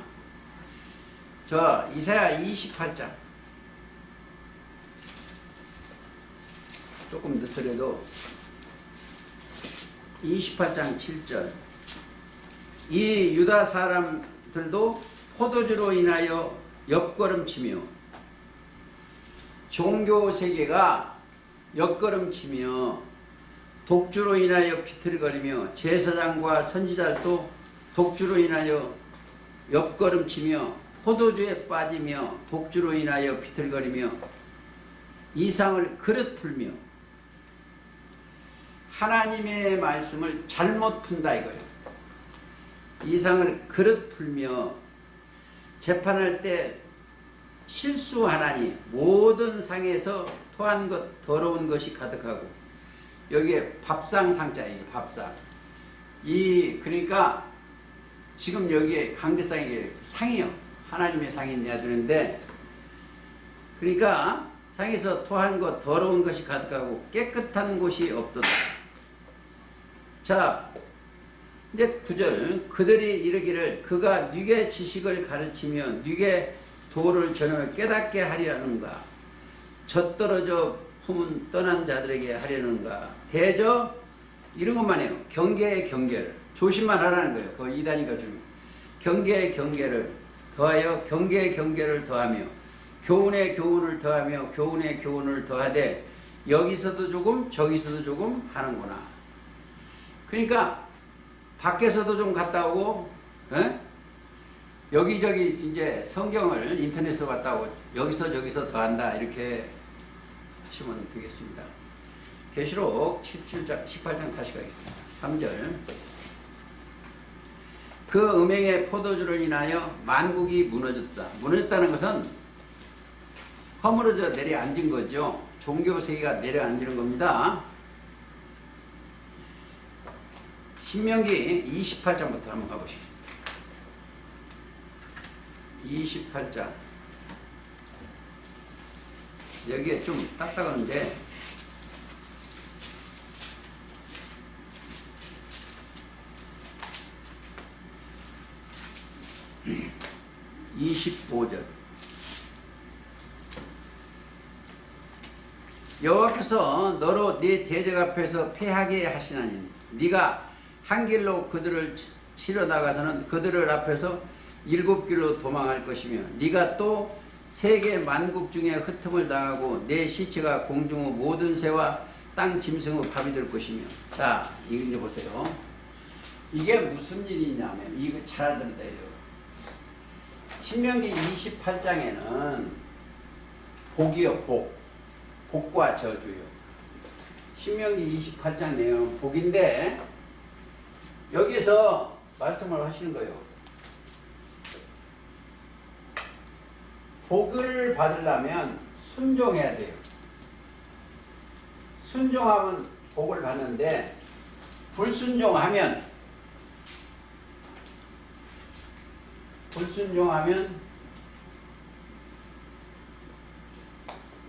저 이사야 28장. 조금 늦더라도 28장 7절. 이 유다 사람들도 포도주로 인하여 옆걸음치며 종교 세계가 옆걸음치며 독주로 인하여 비틀거리며 제사장과 선지자들도 독주로 인하여 옆걸음치며 포도주에 빠지며 독주로 인하여 비틀거리며 이상을 그릇 풀며 하나님의 말씀을 잘못 푼다 이거예요. 이상을 그릇 풀며 재판할 때 실수하나니 모든 상에서 토한 것 더러운 것이 가득하고 여기에 밥상 상자예요. 밥상. 이 그러니까 지금 여기에 강대상이 상이요. 하나님의 상이 내야 되는데, 그러니까 상에서 토한 것 더러운 것이 가득하고 깨끗한 곳이 없도다. 자, 이제 9절. 그들이 이르기를 그가 네게 지식을 가르치며 네게 도를 전하며 깨닫게 하려는가? 젖떨어져 품은 떠난 자들에게 하려는가? 대저 이런 것만 해요. 경계의 경계를 조심만 하라는 거예요. 그 이단이가 주는 경계의 경계를 더하여 경계의 경계를 더하며 교훈의 교훈을 더하며 교훈의 교훈을 더하되 여기서도 조금 저기서도 조금 하는구나. 그러니까 밖에서도 좀 갔다 오고, 에? 여기저기 이제 성경을 인터넷으로 갔다 오고 여기서 저기서 더한다 이렇게 하시면 되겠습니다. 계시록 17장 18장 다시 가겠습니다. 3절. 그 음행의 포도주를 인하여 만국이 무너졌다. 무너졌다는 것은 허물어져 내려앉은 거죠. 종교 세계가 내려앉는 겁니다. 신명기 28장부터 한번 가보시겠습니다. 28장. 여기에 좀 딱딱한데, 음. 25절. 여호와께서 너로 네 대적 앞에서 패하게 하시나니 네가 한 길로 그들을 치러 나가서는 그들을 앞에서 7길로 도망할 것이며 네가 또 세계 만국 중에 흩음을 당하고 내 시체가 공중의 모든 새와 땅 짐승의 밥이 될 것이며. 자, 이거 이제 보세요. 이게 무슨 일이냐면 이거 잘 알아들어요. 신명기 28장에는 복이요, 복. 복과 저주요. 신명기 28장 내용은 복인데 여기서 말씀을 하시는 거예요. 복을 받으려면 순종해야 돼요. 순종하면 복을 받는데 불순종하면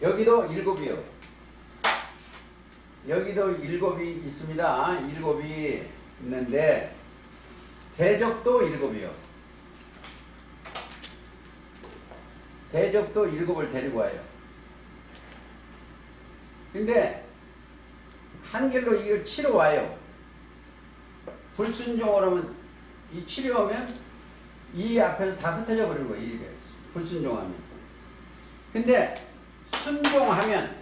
여기도 7이요. 여기도 7이 있습니다. 7이 있는데 대적도 7이요. 대적도 7을 데리고 와요. 근데 한 길로 이걸 치러 와요. 불순종을 하면 이 치료하면 이 앞에서 다 흩어져 버리는 거예요. 이게 불순종하면. 근데 순종하면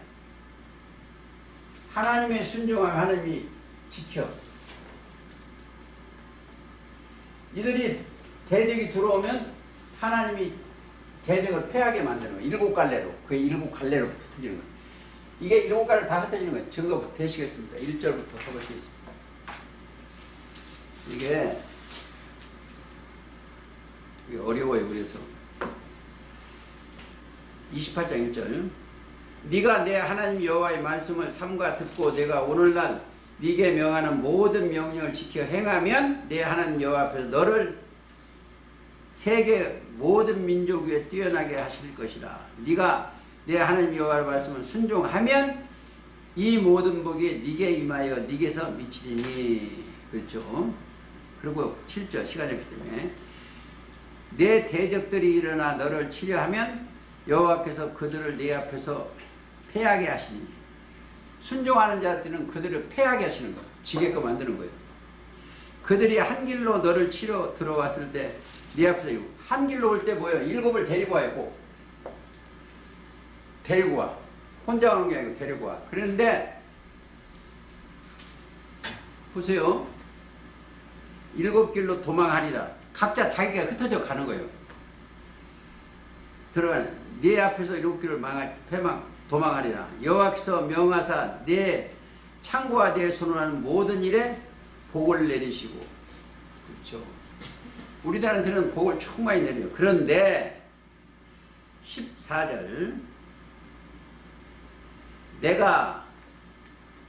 하나님의 순종하면 하나님이 지켜. 이들이 대적이 들어오면 하나님이 대적을 패하게 만드는 거예요. 7갈래로. 그 7갈래로 흩어지는 거예요. 이게 7갈래로 다 흩어지는 거예요. 증거부터 되시겠습니다. 1절부터 써보시겠습니다. 이게 어려워요. 그래서 28장 1절. 네가 내 하나님 여호와의 말씀을 삼가 듣고 내가 오늘날 네게 명하는 모든 명령을 지켜 행하면 내 하나님 여호와 앞에서 너를 세계 모든 민족 위에 뛰어나게 하실 것이라. 네가 내 하나님 여호와의 말씀을 순종하면 이 모든 복이 네게 임하여 네게서 미치리니. 그렇죠. 그리고 7절 시간이 없기 때문에 내 대적들이 일어나 너를 치려하면 여호와께서 그들을 네 앞에서 패하게 하시니. 순종하는 자들은 그들을 패하게 하시는 거예요. 지게끔 만드는 거예요. 그들이 한 길로 너를 치러 들어왔을 때 네 앞에서 한 길로 올 때 뭐예요? 7을 데리고 와요. 꼭 데리고 와. 혼자 오는 게 아니고 데리고 와. 그런데 보세요. 7길로 도망하리라. 각자 자기가 흩어져 가는 거예요. 들어가는 네 앞에서 7길을 도망하리라. 여호와께서 명하사 내 창고와 내 손을 하는 모든 일에 복을 내리시고. 그렇죠. 우리들한테는 복을 충만히 내려요. 그런데 14절 내가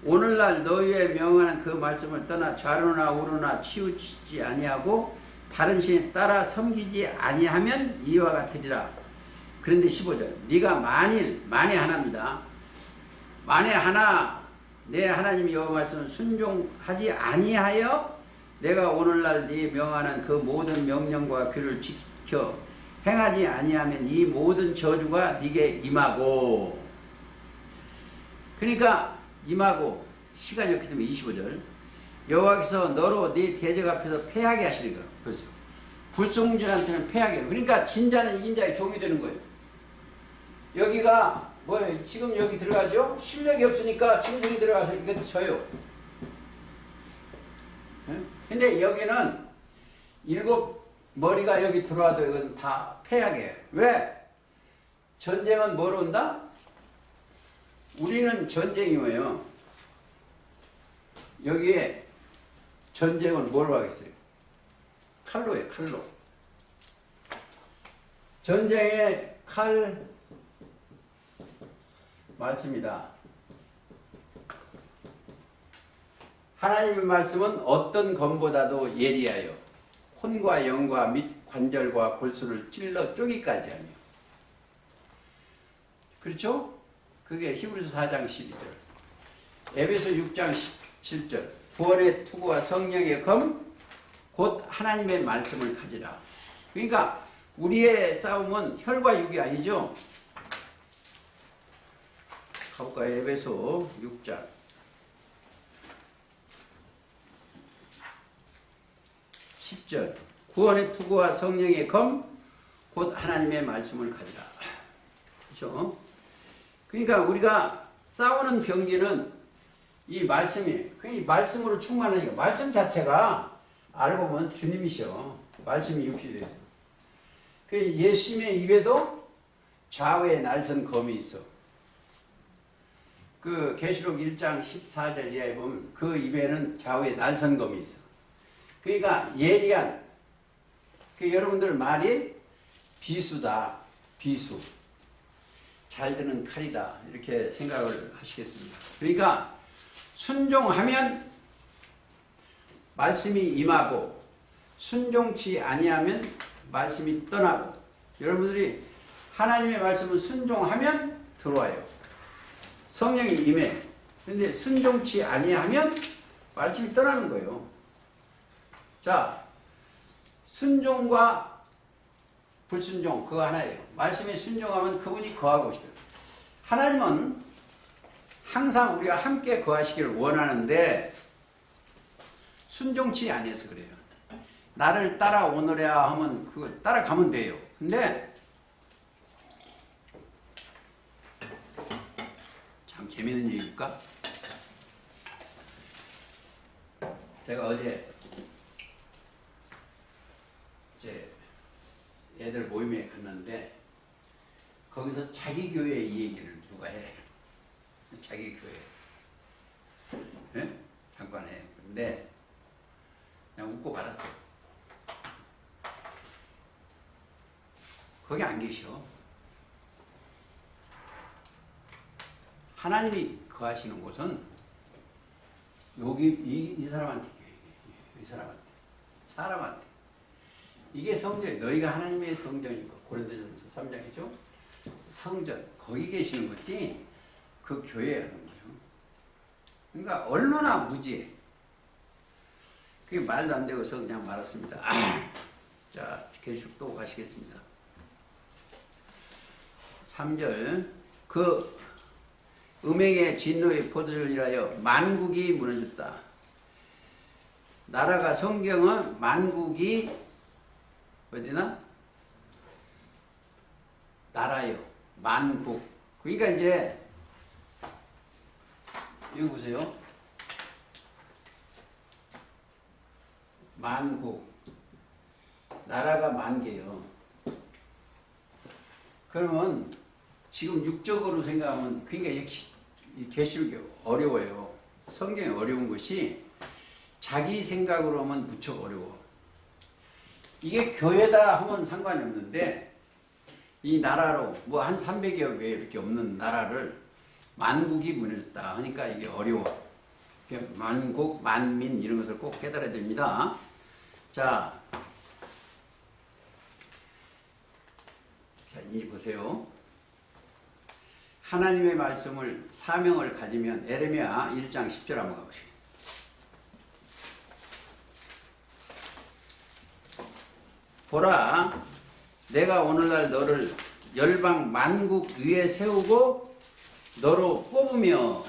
오늘날 너희의 명하는 그 말씀을 떠나 좌로나 우로나 치우치지 아니하고 다른 신에 따라 섬기지 아니하면 이와 같으리라. 그런데 15절 네가 만에 하나입니다. 만에 하나 내 하나님 여호와 말씀을 순종하지 아니하여 내가 오늘날 네 명하는 그 모든 명령과 규를 지켜 행하지 아니하면 이 모든 저주가 네게 임하고. 그러니까 임하고 시간이 없기 때문에 25절 여호와께서 너로 네 대적 앞에서 패하게 하시는 거예요. 그래서 불순종자한테는 패하게. 그러니까 진자는 이긴 자의 종이 되는 거예요. 여기가 뭐예요? 지금 여기 들어가죠? 실력이 없으니까 짐승이 들어가서 이것도 져요. 근데 여기는 7머리가 여기 들어와도 이건 다 패하게 해요. 왜? 전쟁은 뭐로 온다? 우리는 전쟁이 뭐예요? 여기에 전쟁은 뭐로 하겠어요? 칼로예요, 칼로. 전쟁의 칼 말씀이다. 하나님의 말씀은 어떤 검보다도 예리하여 혼과 영과 및 관절과 골수를 찔러 쪼기까지 하며. 그렇죠? 그게 히브리서 4장 12절. 에베소 6장 17절. 구원의 투구와 성령의 검 곧 하나님의 말씀을 가지라. 그러니까 우리의 싸움은 혈과 육이 아니죠. 가볼까요? 에베소 6장 10절. 구원의 투구와 성령의 검 곧 하나님의 말씀을 가지라. 그렇죠? 그러니까 우리가 싸우는 병기는 이 말씀이, 이 말씀으로 충만하니까. 말씀 자체가 알고 보면 주님이셔. 말씀이 육신이 돼서. 그 예수님의 입에도 좌우의 날선 검이 있어. 그 계시록 1장 14절 이하에 보면 그 입에는 좌우의 날선 검이 있어. 그러니까 예리한, 그 여러분들 말이 비수다. 비수. 잘 드는 칼이다. 이렇게 생각을 하시겠습니다. 그러니까 순종하면 말씀이 임하고 순종치 아니하면 말씀이 떠나고. 여러분들이 하나님의 말씀을 순종하면 들어와요. 성령이 임해. 근데 순종치 아니하면 말씀이 떠나는 거예요. 자, 순종과 불순종 그거 하나예요. 말씀에 순종하면 그분이 거하고 싶어요. 하나님은 항상 우리가 함께 거하시기를 원하는데 순종치 아니해서 그래요. 나를 따라오너라 하면 그거 따라가면 돼요. 근데 참 재밌는 얘기일까? 제가 어제 제 애들 모임에 갔는데 거기서 자기 교회 이 얘기를 누가 해. 자기 교회. 네? 잠깐 해. 근데 그냥 웃고 말았어. 거기 안 계셔. 하나님이 거하시는 곳은 여기 이 사람한테, 이 사람한테, 사람한테. 이게 성전, 너희가 하나님의 성전이고 고린도전서 3장이죠. 성전, 거기 계시는 거지 그 교회에 하는 거예요. 그러니까 얼마나 무지해. 그게 말도 안 되고서 그냥 말았습니다. 자, 계속 또 가시겠습니다. 3절. 그 음행의 진노의 포도를 인하여 만국이 무너졌다. 나라가 성경은 만국이 어디나? 나라요. 만국. 그러니까 이제 여기 보세요. 만국. 나라가 만 개요. 그러면 지금 육적으로 생각하면 그러니까 이 계시록이 어려워요. 성경이 어려운 것이 자기 생각으로 하면 무척 어려워. 이게 교회다 하면 상관이 없는데 이 나라로 뭐 한 300여 개밖에 없는 나라를 만국이 무너졌다 하니까 이게 어려워. 만국, 만민 이런 것을 꼭 깨달아야 됩니다. 자, 이제 보세요. 하나님의 말씀을 사명을 가지면 에레미야 1장 10절 한번 가보시죠. 보라, 내가 오늘날 너를 열방 만국 위에 세우고 너로 뽑으며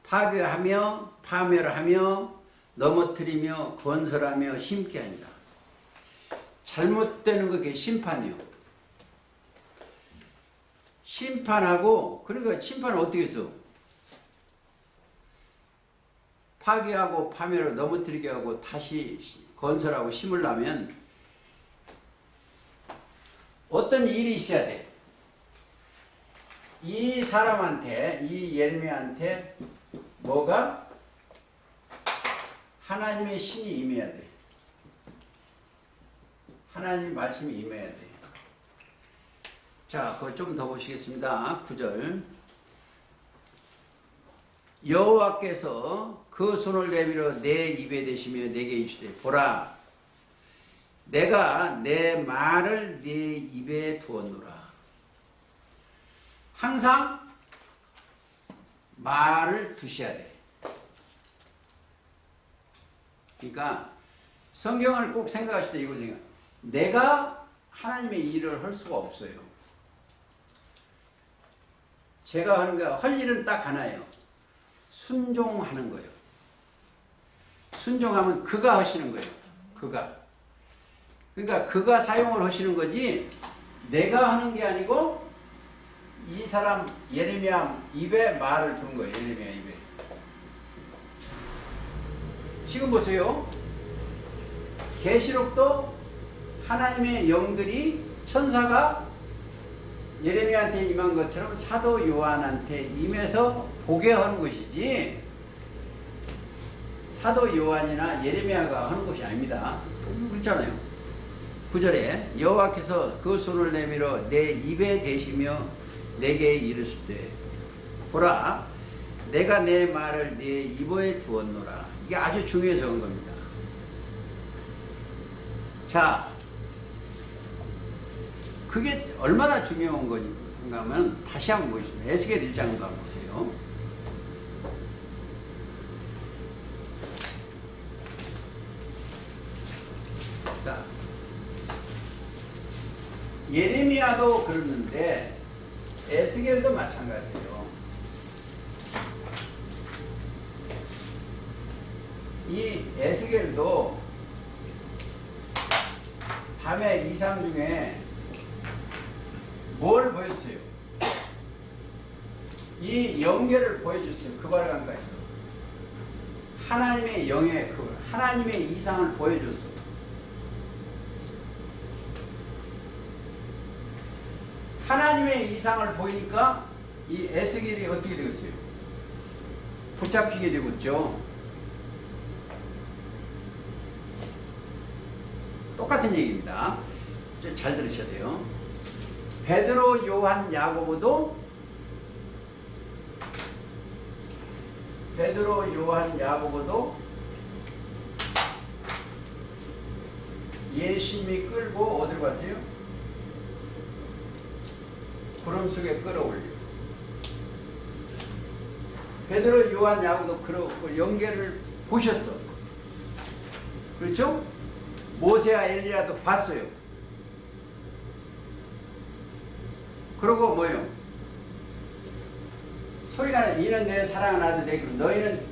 파괴하며 파멸하며 넘어뜨리며 건설하며 심게 한다. 잘못되는 그게 심판이요. 심판하고, 그러니까 심판은 어떻게 했어? 파괴하고 파멸을 넘어뜨리게 하고 다시 건설하고 심으려면 어떤 일이 있어야 돼. 이 사람한테, 이 예레미야한테 뭐가? 하나님의 신이 임해야 돼. 하나님 말씀이 임해야 돼. 자, 그걸 좀 더 보시겠습니다. 9절. 여호와께서 그 손을 내밀어 내 입에 대시며 내게 이르시되 보라, 내가 내 말을 네 입에 두었노라. 항상 말을 두셔야 돼. 그러니까 성경을 꼭 생각하실 때 이거 생각. 내가 하나님의 일을 할 수가 없어요. 제가 하는 거, 할 일은 딱 하나예요. 순종하는 거예요. 순종하면 그가 하시는 거예요. 그가. 그러니까 그가 사용을 하시는 거지 내가 하는 게 아니고 이 사람 예레미야 입에 말을 둔 거예요. 예레미야 입에. 지금 보세요. 계시록도 하나님의 영들이 천사가 예레미야한테 임한 것처럼 사도 요한한테 임해서 보게 하는 것이지 사도 요한이나 예레미야가 하는 것이 아닙니다. 그렇잖아요. 9절에 여호와께서 그 손을 내밀어 내 입에 대시며 내게 이르시되 보라, 내가 내 말을 네 입에 두었노라. 이게 아주 중요해서 온 겁니다. 자, 그게 얼마나 중요한 건가 하면 다시 한번 보겠습니다. 에스겔 1장도 한번 보세요. 자, 예레미야도 그랬는데 에스겔도 마찬가지예요. 이 에스겔도 밤의 이상 중에 뭘 보였어요? 이 영계를 보여줬어요. 그발강가에서 하나님의 영의 하나님의 이상을 보여줬어. 하나님의 이상을 보이니까 이 에스겔이 어떻게 되겠어요? 붙잡히게 되겠죠. 똑같은 얘기입니다. 잘 들으셔야 돼요. 베드로, 요한, 야고보도 예수님이 끌고 어디로 갔어요? 구름 속에 끌어올려. 베드로, 요한, 야고보도 그 연계를 보셨어. 그렇죠? 모세와 엘리야도 봤어요. 그러고 뭐요? 소리가 이는 내 사랑하는 아들 내 그럼 너희는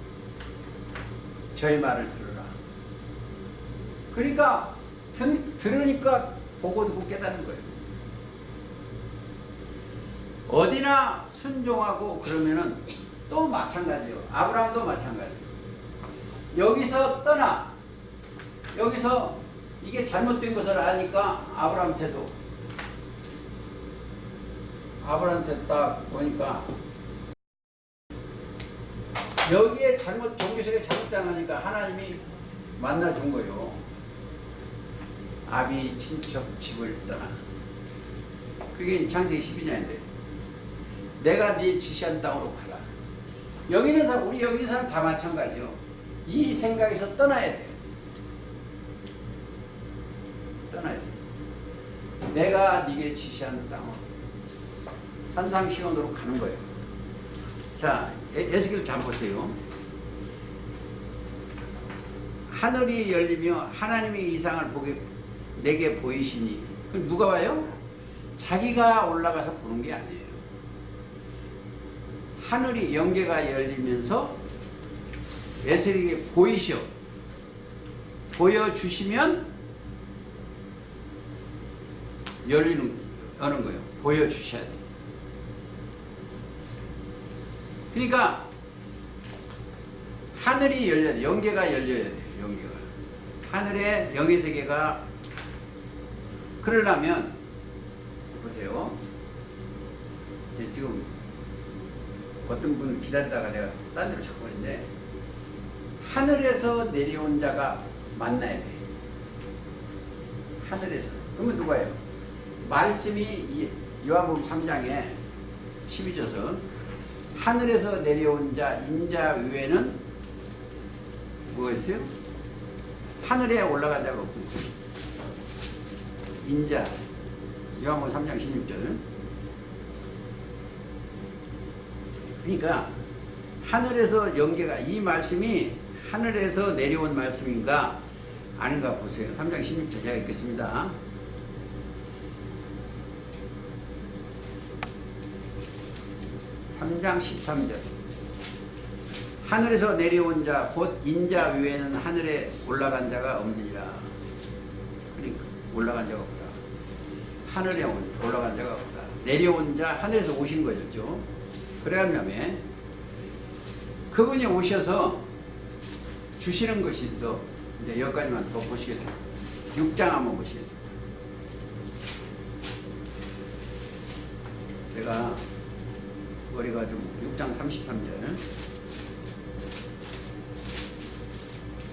저희 말을 들으라. 그러니까 들으니까 보고 듣고 깨닫는 거예요. 어디나 순종하고 그러면은 또 마찬가지예요. 아브라함도 마찬가지예요. 여기서 떠나. 여기서 이게 잘못된 것을 아니까 아브라함한테 딱 보니까 여기에 종교색에 잘못당하니까 하나님이 만나준 거예요. 아비 친척 집을 떠나. 그게 창세기 12장인데 내가 네 지시한 땅으로 가라. 여기 있는 사람, 우리 여기 있는 사람 다 마찬가지요. 이 생각에서 떠나야 돼. 떠나야 돼. 내가 네게 지시한 땅으로 산상시온으로 가는 거예요. 자, 에스겔 잘 보세요. 하늘이 열리며 하나님의 이상을 내게 보이시니. 그럼 누가 봐요? 자기가 올라가서 보는 게 아니에요. 하늘이 영계가 열리면서 에스겔에게 보여주시면 여는 거예요. 보여주셔야 돼요. 그러니까 하늘이 열려야 돼. 영계가 열려야 돼. 영계가. 하늘의 영의 세계가 그러려면 보세요. 지금 어떤 분 기다리다가 내가 딴 데로 자꾸 했는데 하늘에서 내려온 자가 만나야 돼. 하늘에서. 그러면 누가예요? 말씀이 요한복음 3장에 12절에서 하늘에서 내려온 자 인자 외에는 뭐였어요? 하늘에 올라간 자가 없고 인자 요한복음 3장 16절. 그러니까 하늘에서 영계가 이 말씀이 하늘에서 내려온 말씀인가 아닌가 보세요. 3장 16절 제가 읽겠습니다. (3장 13절) 하늘에서 내려온 자 곧 인자 외에는 하늘에 올라간 자가 없느니라. 그러니까 올라간 자가 없다. 하늘에 올라간 자가 없다. 내려온 자 하늘에서 오신 거죠. 그래야면 그분이 오셔서 주시는 것이 있어. 이제 여기까지만 더 보시겠습니다. 6장 한번 보시겠습니다. 제가 머리가 좀 6장 33절.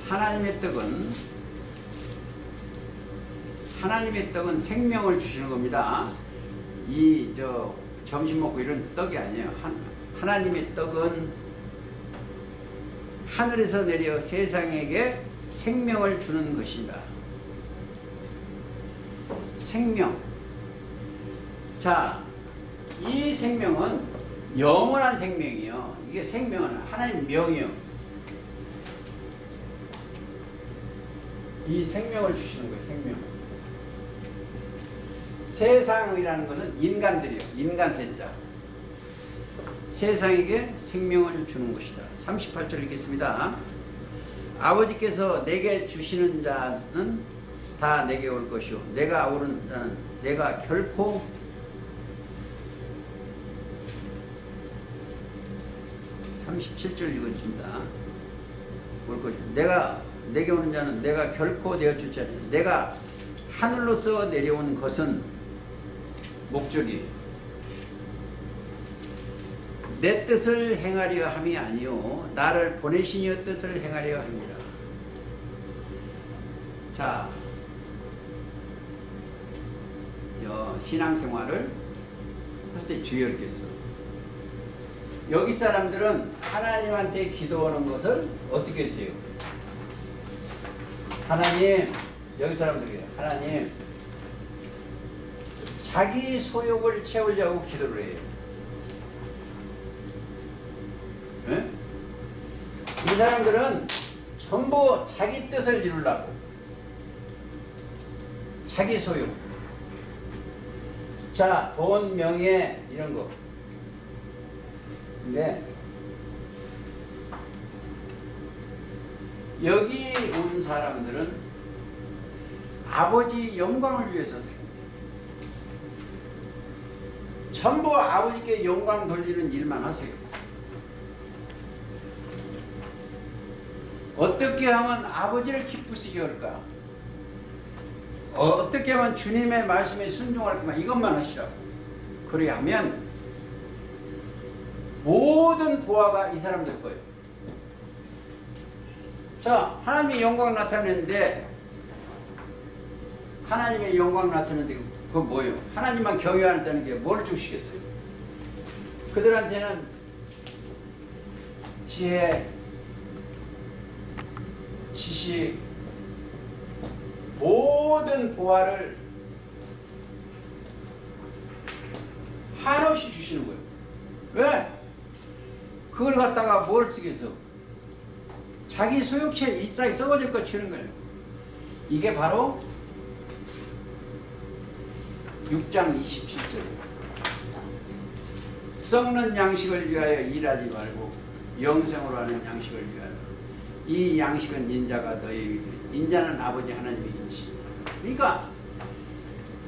하나님의 떡은 생명을 주시는 겁니다. 점심 먹고 이런 떡이 아니에요. 하나님의 떡은 하늘에서 내려 세상에게 생명을 주는 것이다. 생명. 자, 이 생명은 영원한 생명이요. 이게 생명은 하나님 명이요. 이 생명을 주시는 거예요. 생명. 세상이라는 것은 인간들이요. 인간 세자. 세상에게 생명을 주는 것이다. 38절 읽겠습니다. 아버지께서 내게 주시는 자는 다 내게 올 것이요 내가 오른 자는 내가 결코 37절 읽었습니다. 올 것이요 내게 오는 자는 내가 결코 내어줄 자니 내가 하늘로서 내려온 것은 목적이 내 뜻을 행하려 함이 아니요 나를 보내신 이의 뜻을 행하려 합니다. 자, 신앙생활을 할 때 주의할 게 있어. 여기 사람들은 하나님한테 기도하는 것을 어떻게 했어요? 하나님, 여기 사람들이에요. 하나님, 자기 소욕을 채우려고 기도를 해요. 네? 이 사람들은 전부 자기 뜻을 이루려고. 자기 소욕. 자, 돈, 명예, 이런 거. 근데 여기 온 사람들은 아버지 영광을 위해서 살아요. 전부 아버지께 영광 돌리는 일만 하세요. 어떻게 하면 아버지를 기쁘시게 할까? 어떻게 하면 주님의 말씀에 순종할까? 이것만 하시라고. 그래야 하면 모든 보화가 이 사람들 거예요. 자, 하나님의 영광 나타내는데 하나님의 영광 나타내는데 그거 뭐예요? 하나님만 경외한다는 게 뭘 주시겠어요? 그들한테는 지혜, 지식, 모든 보화를 한없이 주시는 거예요. 왜? 그걸 갖다가 뭘 쓰겠어? 자기 소욕체 이싹 썩어질 거 주는 거예요. 이게 바로 6장 27절이에요. 썩는 양식을 위하여 일하지 말고 영생으로 하는 양식을 위하여. 이 양식은 인자가 너희 인자는 아버지 하나님의 인치. 그러니까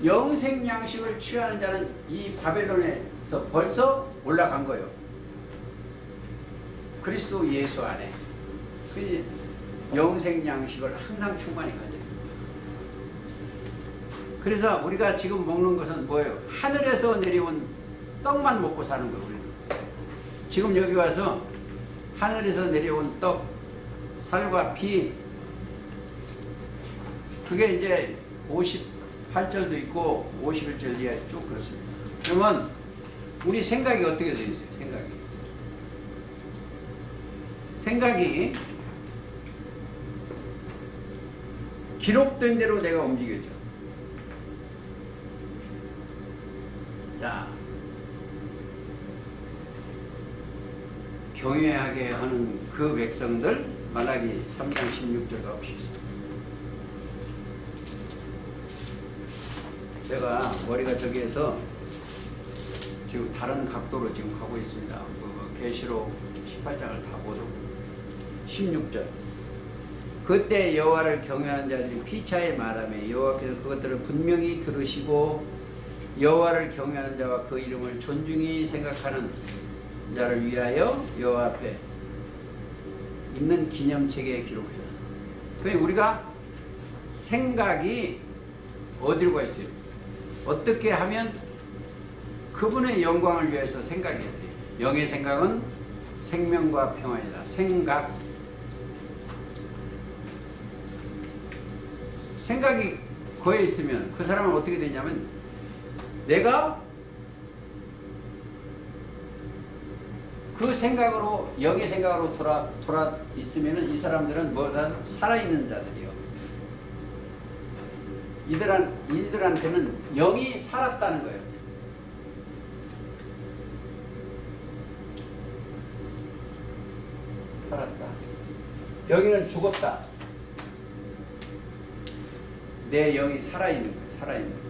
영생 양식을 취하는 자는 이 바벨론에서 벌써 올라간 거예요. 그리스도 예수 안에. 그 영생 양식을 항상 충만히 가져요. 그래서 우리가 지금 먹는 것은 뭐예요? 하늘에서 내려온 떡만 먹고 사는 거예요. 우리는. 지금 여기 와서 하늘에서 내려온 떡, 살과 피, 그게 이제 58절도 있고 51절 이하에 쭉 그렇습니다. 그러면 우리 생각이 어떻게 되어 있어요? 생각이 기록된 대로 내가 움직여져. 자, 경외하게 하는 그 백성들, 말라기 3장 16절 가보시겠습니다. 제가 머리가 저기에서 지금 다른 각도로 지금 가고 있습니다. 계시록 18장을 다 보도록. 16절. 그때 여호와를 경외하는 자들이 피차에 말하며 여호와께서 그것들을 분명히 들으시고 여호와를 경외하는 자와 그 이름을 존중히 생각하는 자를 위하여 여호와 앞에 있는 기념책에 기록해요. 그러니까 우리가 생각이 어디로 가 있어요? 어떻게 하면 그분의 영광을 위해서 생각해야 돼요. 영의 생각은 생명과 평안이다. 생각이 거에 있으면 그 사람은 어떻게 되냐면 내가 그 생각으로 영의 생각으로 돌아 있으면은 이 사람들은 뭐다? 살아있는 자들이요. 이들한테는 영이 살았다는 거예요. 살았다. 영이는 죽었다. 내 영이 살아있는 거예요. 살아있는 거예요.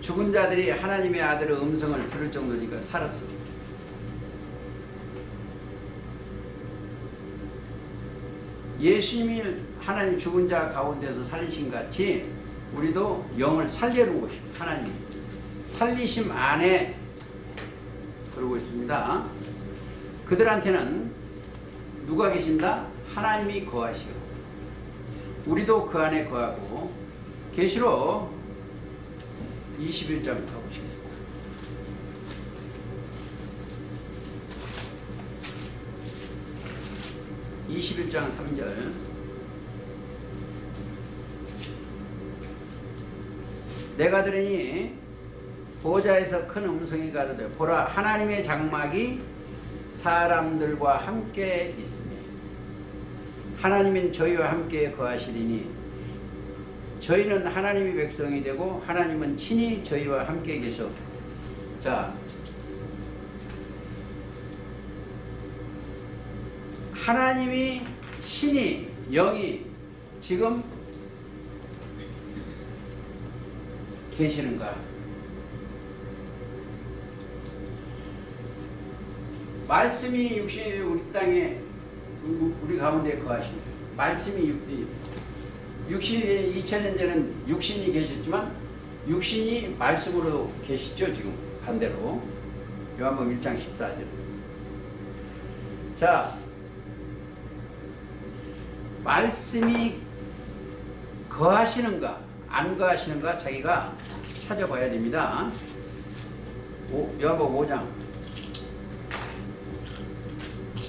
죽은 자들이 하나님의 아들의 음성을 들을 정도니까 살았어요. 예수님이 하나님 죽은 자 가운데서 살리신 같이 우리도 영을 살려놓은 것이고 하나님이 살리심 안에 그러고 있습니다. 그들한테는 누가 계신다? 하나님이 거하시고 우리도 그 안에 거하고. 계시록 21장 가보시겠습니다. (21장 3절) 내가 들으니 보좌에서 큰 음성이 가로되 보라 하나님의 장막이 사람들과 함께 있으니 하나님은 저희와 함께 거하시리니 저희는 하나님의 백성이 되고 하나님은 친히 저희와 함께 계셔. 자, 하나님이 신이 영이 지금 계시는가? 말씀이 육신이 우리 땅에 우리 가운데 거하십니다. 말씀이 육신이 2000년 전에는 육신이 계셨지만 육신이 말씀으로 계시죠. 지금 반대로 요한복음 1장 14절. 자, 말씀이 거하시는가 안 거하시는가 자기가 찾아봐야 됩니다. 요한복음 5장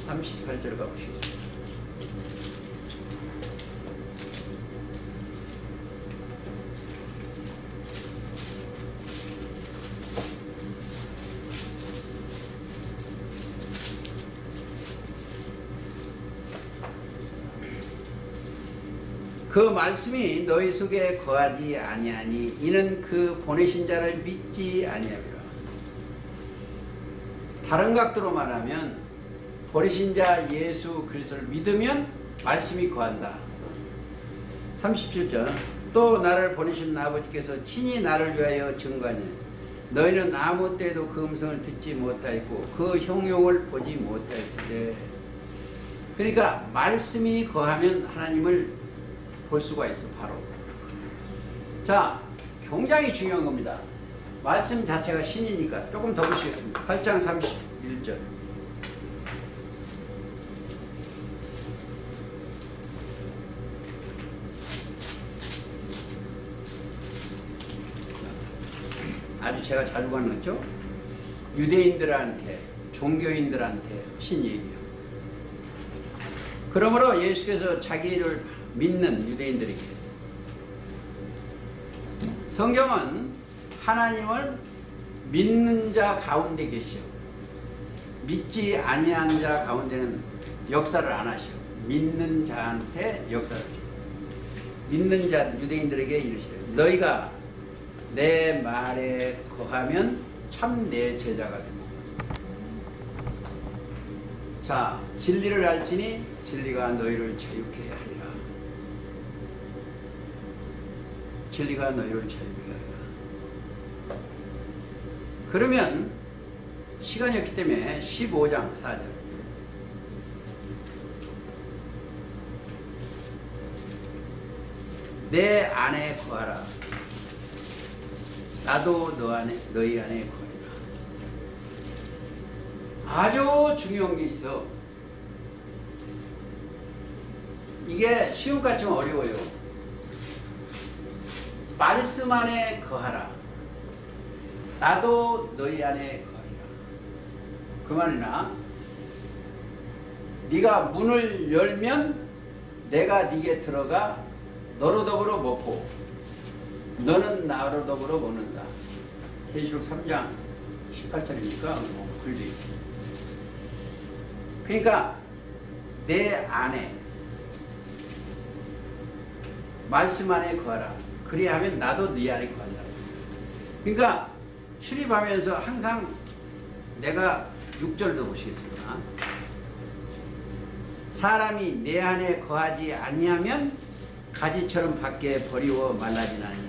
38절 가보시죠. 그 말씀이 너희 속에 거하지 아니하니 이는 그 보내신 자를 믿지 아니하리라. 다른 각도로 말하면 보내신 자 예수 그리스도를 믿으면 말씀이 거한다. 37절 또 나를 보내신 아버지께서 친히 나를 위하여 증거하니 너희는 아무 때도 그 음성을 듣지 못하였고 그 형용을 보지 못하였으되. 그러니까 말씀이 거하면 하나님을 볼 수가 있어. 바로. 자, 굉장히 중요한 겁니다. 말씀 자체가 신이니까 조금 더 보시겠습니다. 8장 31절 아주 제가 자주 가는 거죠. 유대인들한테 종교인들한테 하신 얘기예요. 그러므로 예수께서 자기를 믿는 유대인들에게 성경은 하나님을 믿는 자 가운데 계시오. 믿지 아니한 자 가운데는 역사를 안 하시오. 믿는 자한테 역사를 하시오. 믿는 자 유대인들에게 이르시되 너희가 내 말에 거하면 참 내 제자가 되고. 자, 진리를 알지니 진리가 너희를 자유케 하리라. 진리가 너희를 자유케 하리라. 그러면 시간이 없기 때문에 15장 4절 내 안에 거하라. 나도 너희 안에 거하리라. 아주 중요한 게 있어. 이게 쉬운 것 같지만 어려워요. 말씀 안에 거하라. 나도 너희 안에 거하리라. 그 말이나 네가 문을 열면 내가 네게 들어가 너로 더불어 먹고 너는 나로 더불어 먹는다. 계시록 3장 18절이니까 뭐 글도 있고. 그러니까 내 안에 말씀 안에 거하라. 그리하면 나도 네 안에 거한다. 그러니까 출입하면서 항상 내가 6절도 보시겠습니다. 사람이 내 안에 거하지 아니하면 가지처럼 밖에 버리워 말라지나니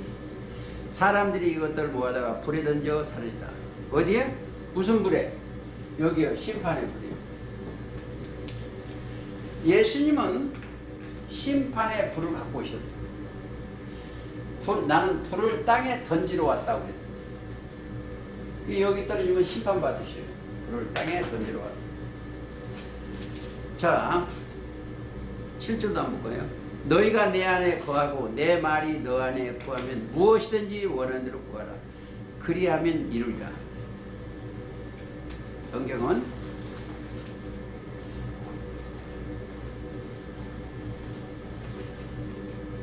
사람들이 이것들을 모아다가 불에 던져 살리다. 어디에? 무슨 불에? 여기요. 심판의 불이요. 예수님은 심판의 불을 갖고 오셨어요. 나는 불을 땅에 던지러 왔다고 그랬어요. 여기 떨어지면 심판받으셔요. 불을 땅에 던지러 왔다. 자, 7절도 한번 볼까요? 너희가 내 안에 거하고 내 말이 너 안에 거하면 무엇이든지 원하는 대로 구하라. 그리하면 이루리라. 성경은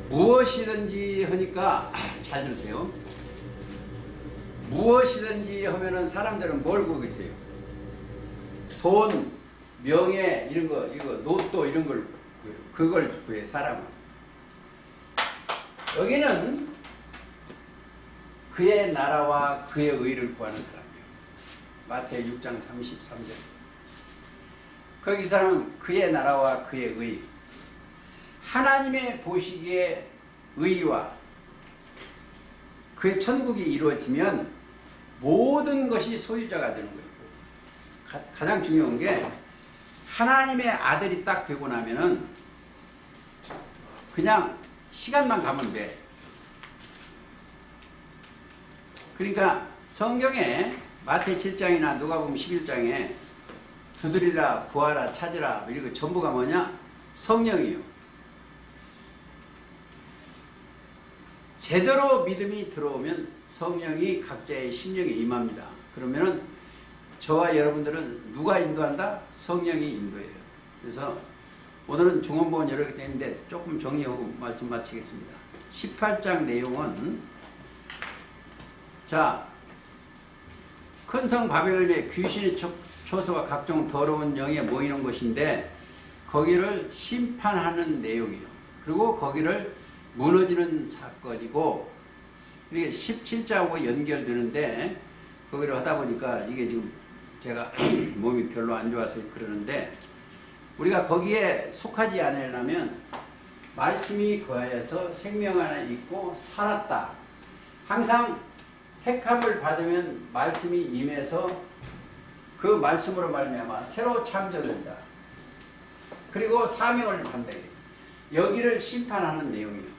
무엇이든지 하니까 잘 들으세요. 무엇이든지 하면은 사람들은 뭘 구하겠어요? 돈, 명예 이런 거, 이거 로또 이런 걸 구해요. 그걸 구해 사람은. 여기는 그의 나라와 그의 의를 구하는 사람이에요. 마태복음 6장 33절. 거기 사람은 그의 나라와 그의 의, 하나님의 보시기에 의와 그의 천국이 이루어지면 모든 것이 소유자가 되는 거예요. 가장 중요한 게 하나님의 아들이 딱 되고 나면은 그냥 시간만 가면 돼. 그러니까 성경에 마태 7장이나 누가복음 11장에 두드리라, 구하라, 찾으라 이런 거 전부가 뭐냐? 성령이요. 제대로 믿음이 들어오면 성령이 각자의 심령에 임합니다. 그러면은 저와 여러분들은 누가 인도한다? 성령이 인도해요. 그래서 오늘은 중원본 여러 개 되는데 조금 정리하고 말씀 마치겠습니다. 18장 내용은 자, 큰 성 바벨론에 귀신의 초소와 각종 더러운 영에 모이는 곳인데 거기를 심판하는 내용이에요. 그리고 거기를 무너지는 사건이고, 이게 17장하고 연결되는데, 거기를 하다 보니까 이게 지금 제가 몸이 별로 안 좋아서 그러는데, 우리가 거기에 속하지 않으려면 말씀이 거하여서 생명 안에 있고 살았다. 항상 택함을 받으면 말씀이 임해서 그 말씀으로 말미암아 새로 창조된다. 그리고 사명을 받는다. 여기를 심판하는 내용이에요.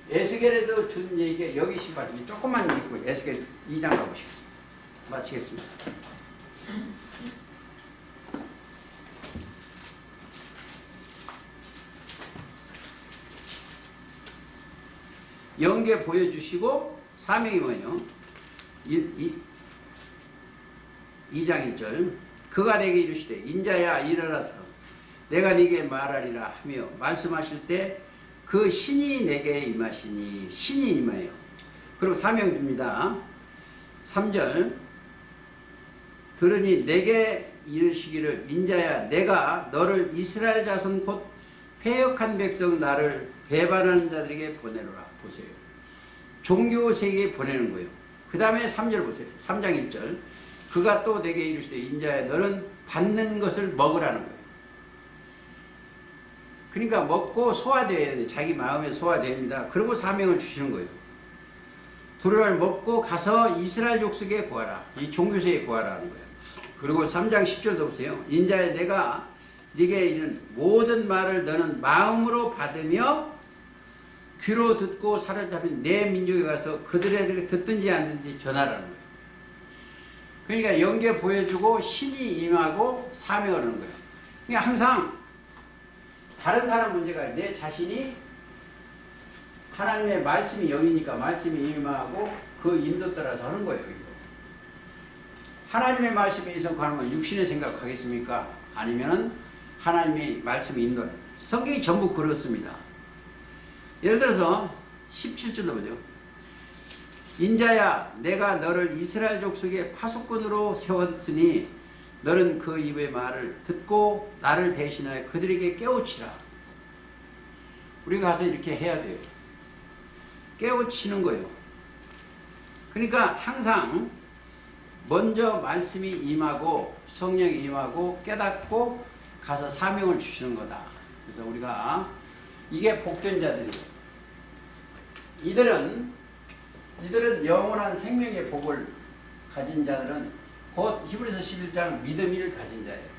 에스겔에도 준 얘기가 여기 심판입니다. 조금만 읽고 에스겔 2장 가보시겠습니다. 마치겠습니다. 영계 보여주시고 사명이 뭐예요? 2장 1절 그가 내게 이르시되 인자야 일어나서 내가 네게 말하리라 하며 말씀하실 때 그 신이 내게 임하시니 신이 임하여. 그리고 사명 줍니다. 3절 들으니 내게 이르시기를 인자야 내가 너를 이스라엘 자손 곧 패역한 백성 나를 배반하는 자들에게 보내노라. 보세요. 종교 세계에 보내는 거예요. 그 다음에 3절 보세요. 3장 1절 그가 또 내게 이르시되 인자야 너는 받는 것을 먹으라는 거예요. 그러니까 먹고 소화돼야 돼. 자기 마음에 소화됩니다. 그리고 사명을 주시는 거예요. 두루를 먹고 가서 이스라엘 족속에 구하라. 이 종교세에 구하라는 거예요. 그리고 3장 10절도 보세요. 인자야 내가 네게 이른 모든 말을 너는 마음으로 받으며 귀로 듣고 사로잡힌 내 민족에 가서 그들에게 듣든지 안 듣든지 전하라는 거예요. 그러니까 영계 보여주고 신이 임하고 사명을 하는 거예요. 그러니까 항상 다른 사람 문제가 내 자신이 하나님의 말씀이 영이니까 말씀이 임하고 그 인도 따라서 하는 거예요. 하나님의 말씀에 이성하면 육신의 생각하겠습니까? 아니면은 하나님의 말씀이 인도를. 성경이 전부 그렇습니다. 예를 들어서 17절로 보죠. 인자야 내가 너를 이스라엘 족속의 파수꾼으로 세웠으니 너는 그 입의 말을 듣고 나를 대신하여 그들에게 깨우치라. 우리가 가서 이렇게 해야 돼요. 깨우치는 거예요. 그러니까 항상 먼저 말씀이 임하고 성령이 임하고 깨닫고 가서 사명을 주시는 거다. 그래서 우리가 이게 복된 자들이에요. 이들은 영원한 생명의 복을 가진 자들은 곧 히브리서 11장 믿음을 가진 자예요.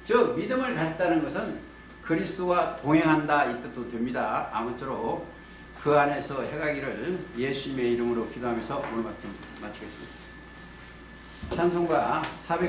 즉 믿음을 갖다는 것은 그리스도와 동행한다 이 뜻도 됩니다. 아무쪼록 그 안에서 해가기를 예수님의 이름으로 기도하면서 오늘 말씀 마치겠습니다. 찬송가 400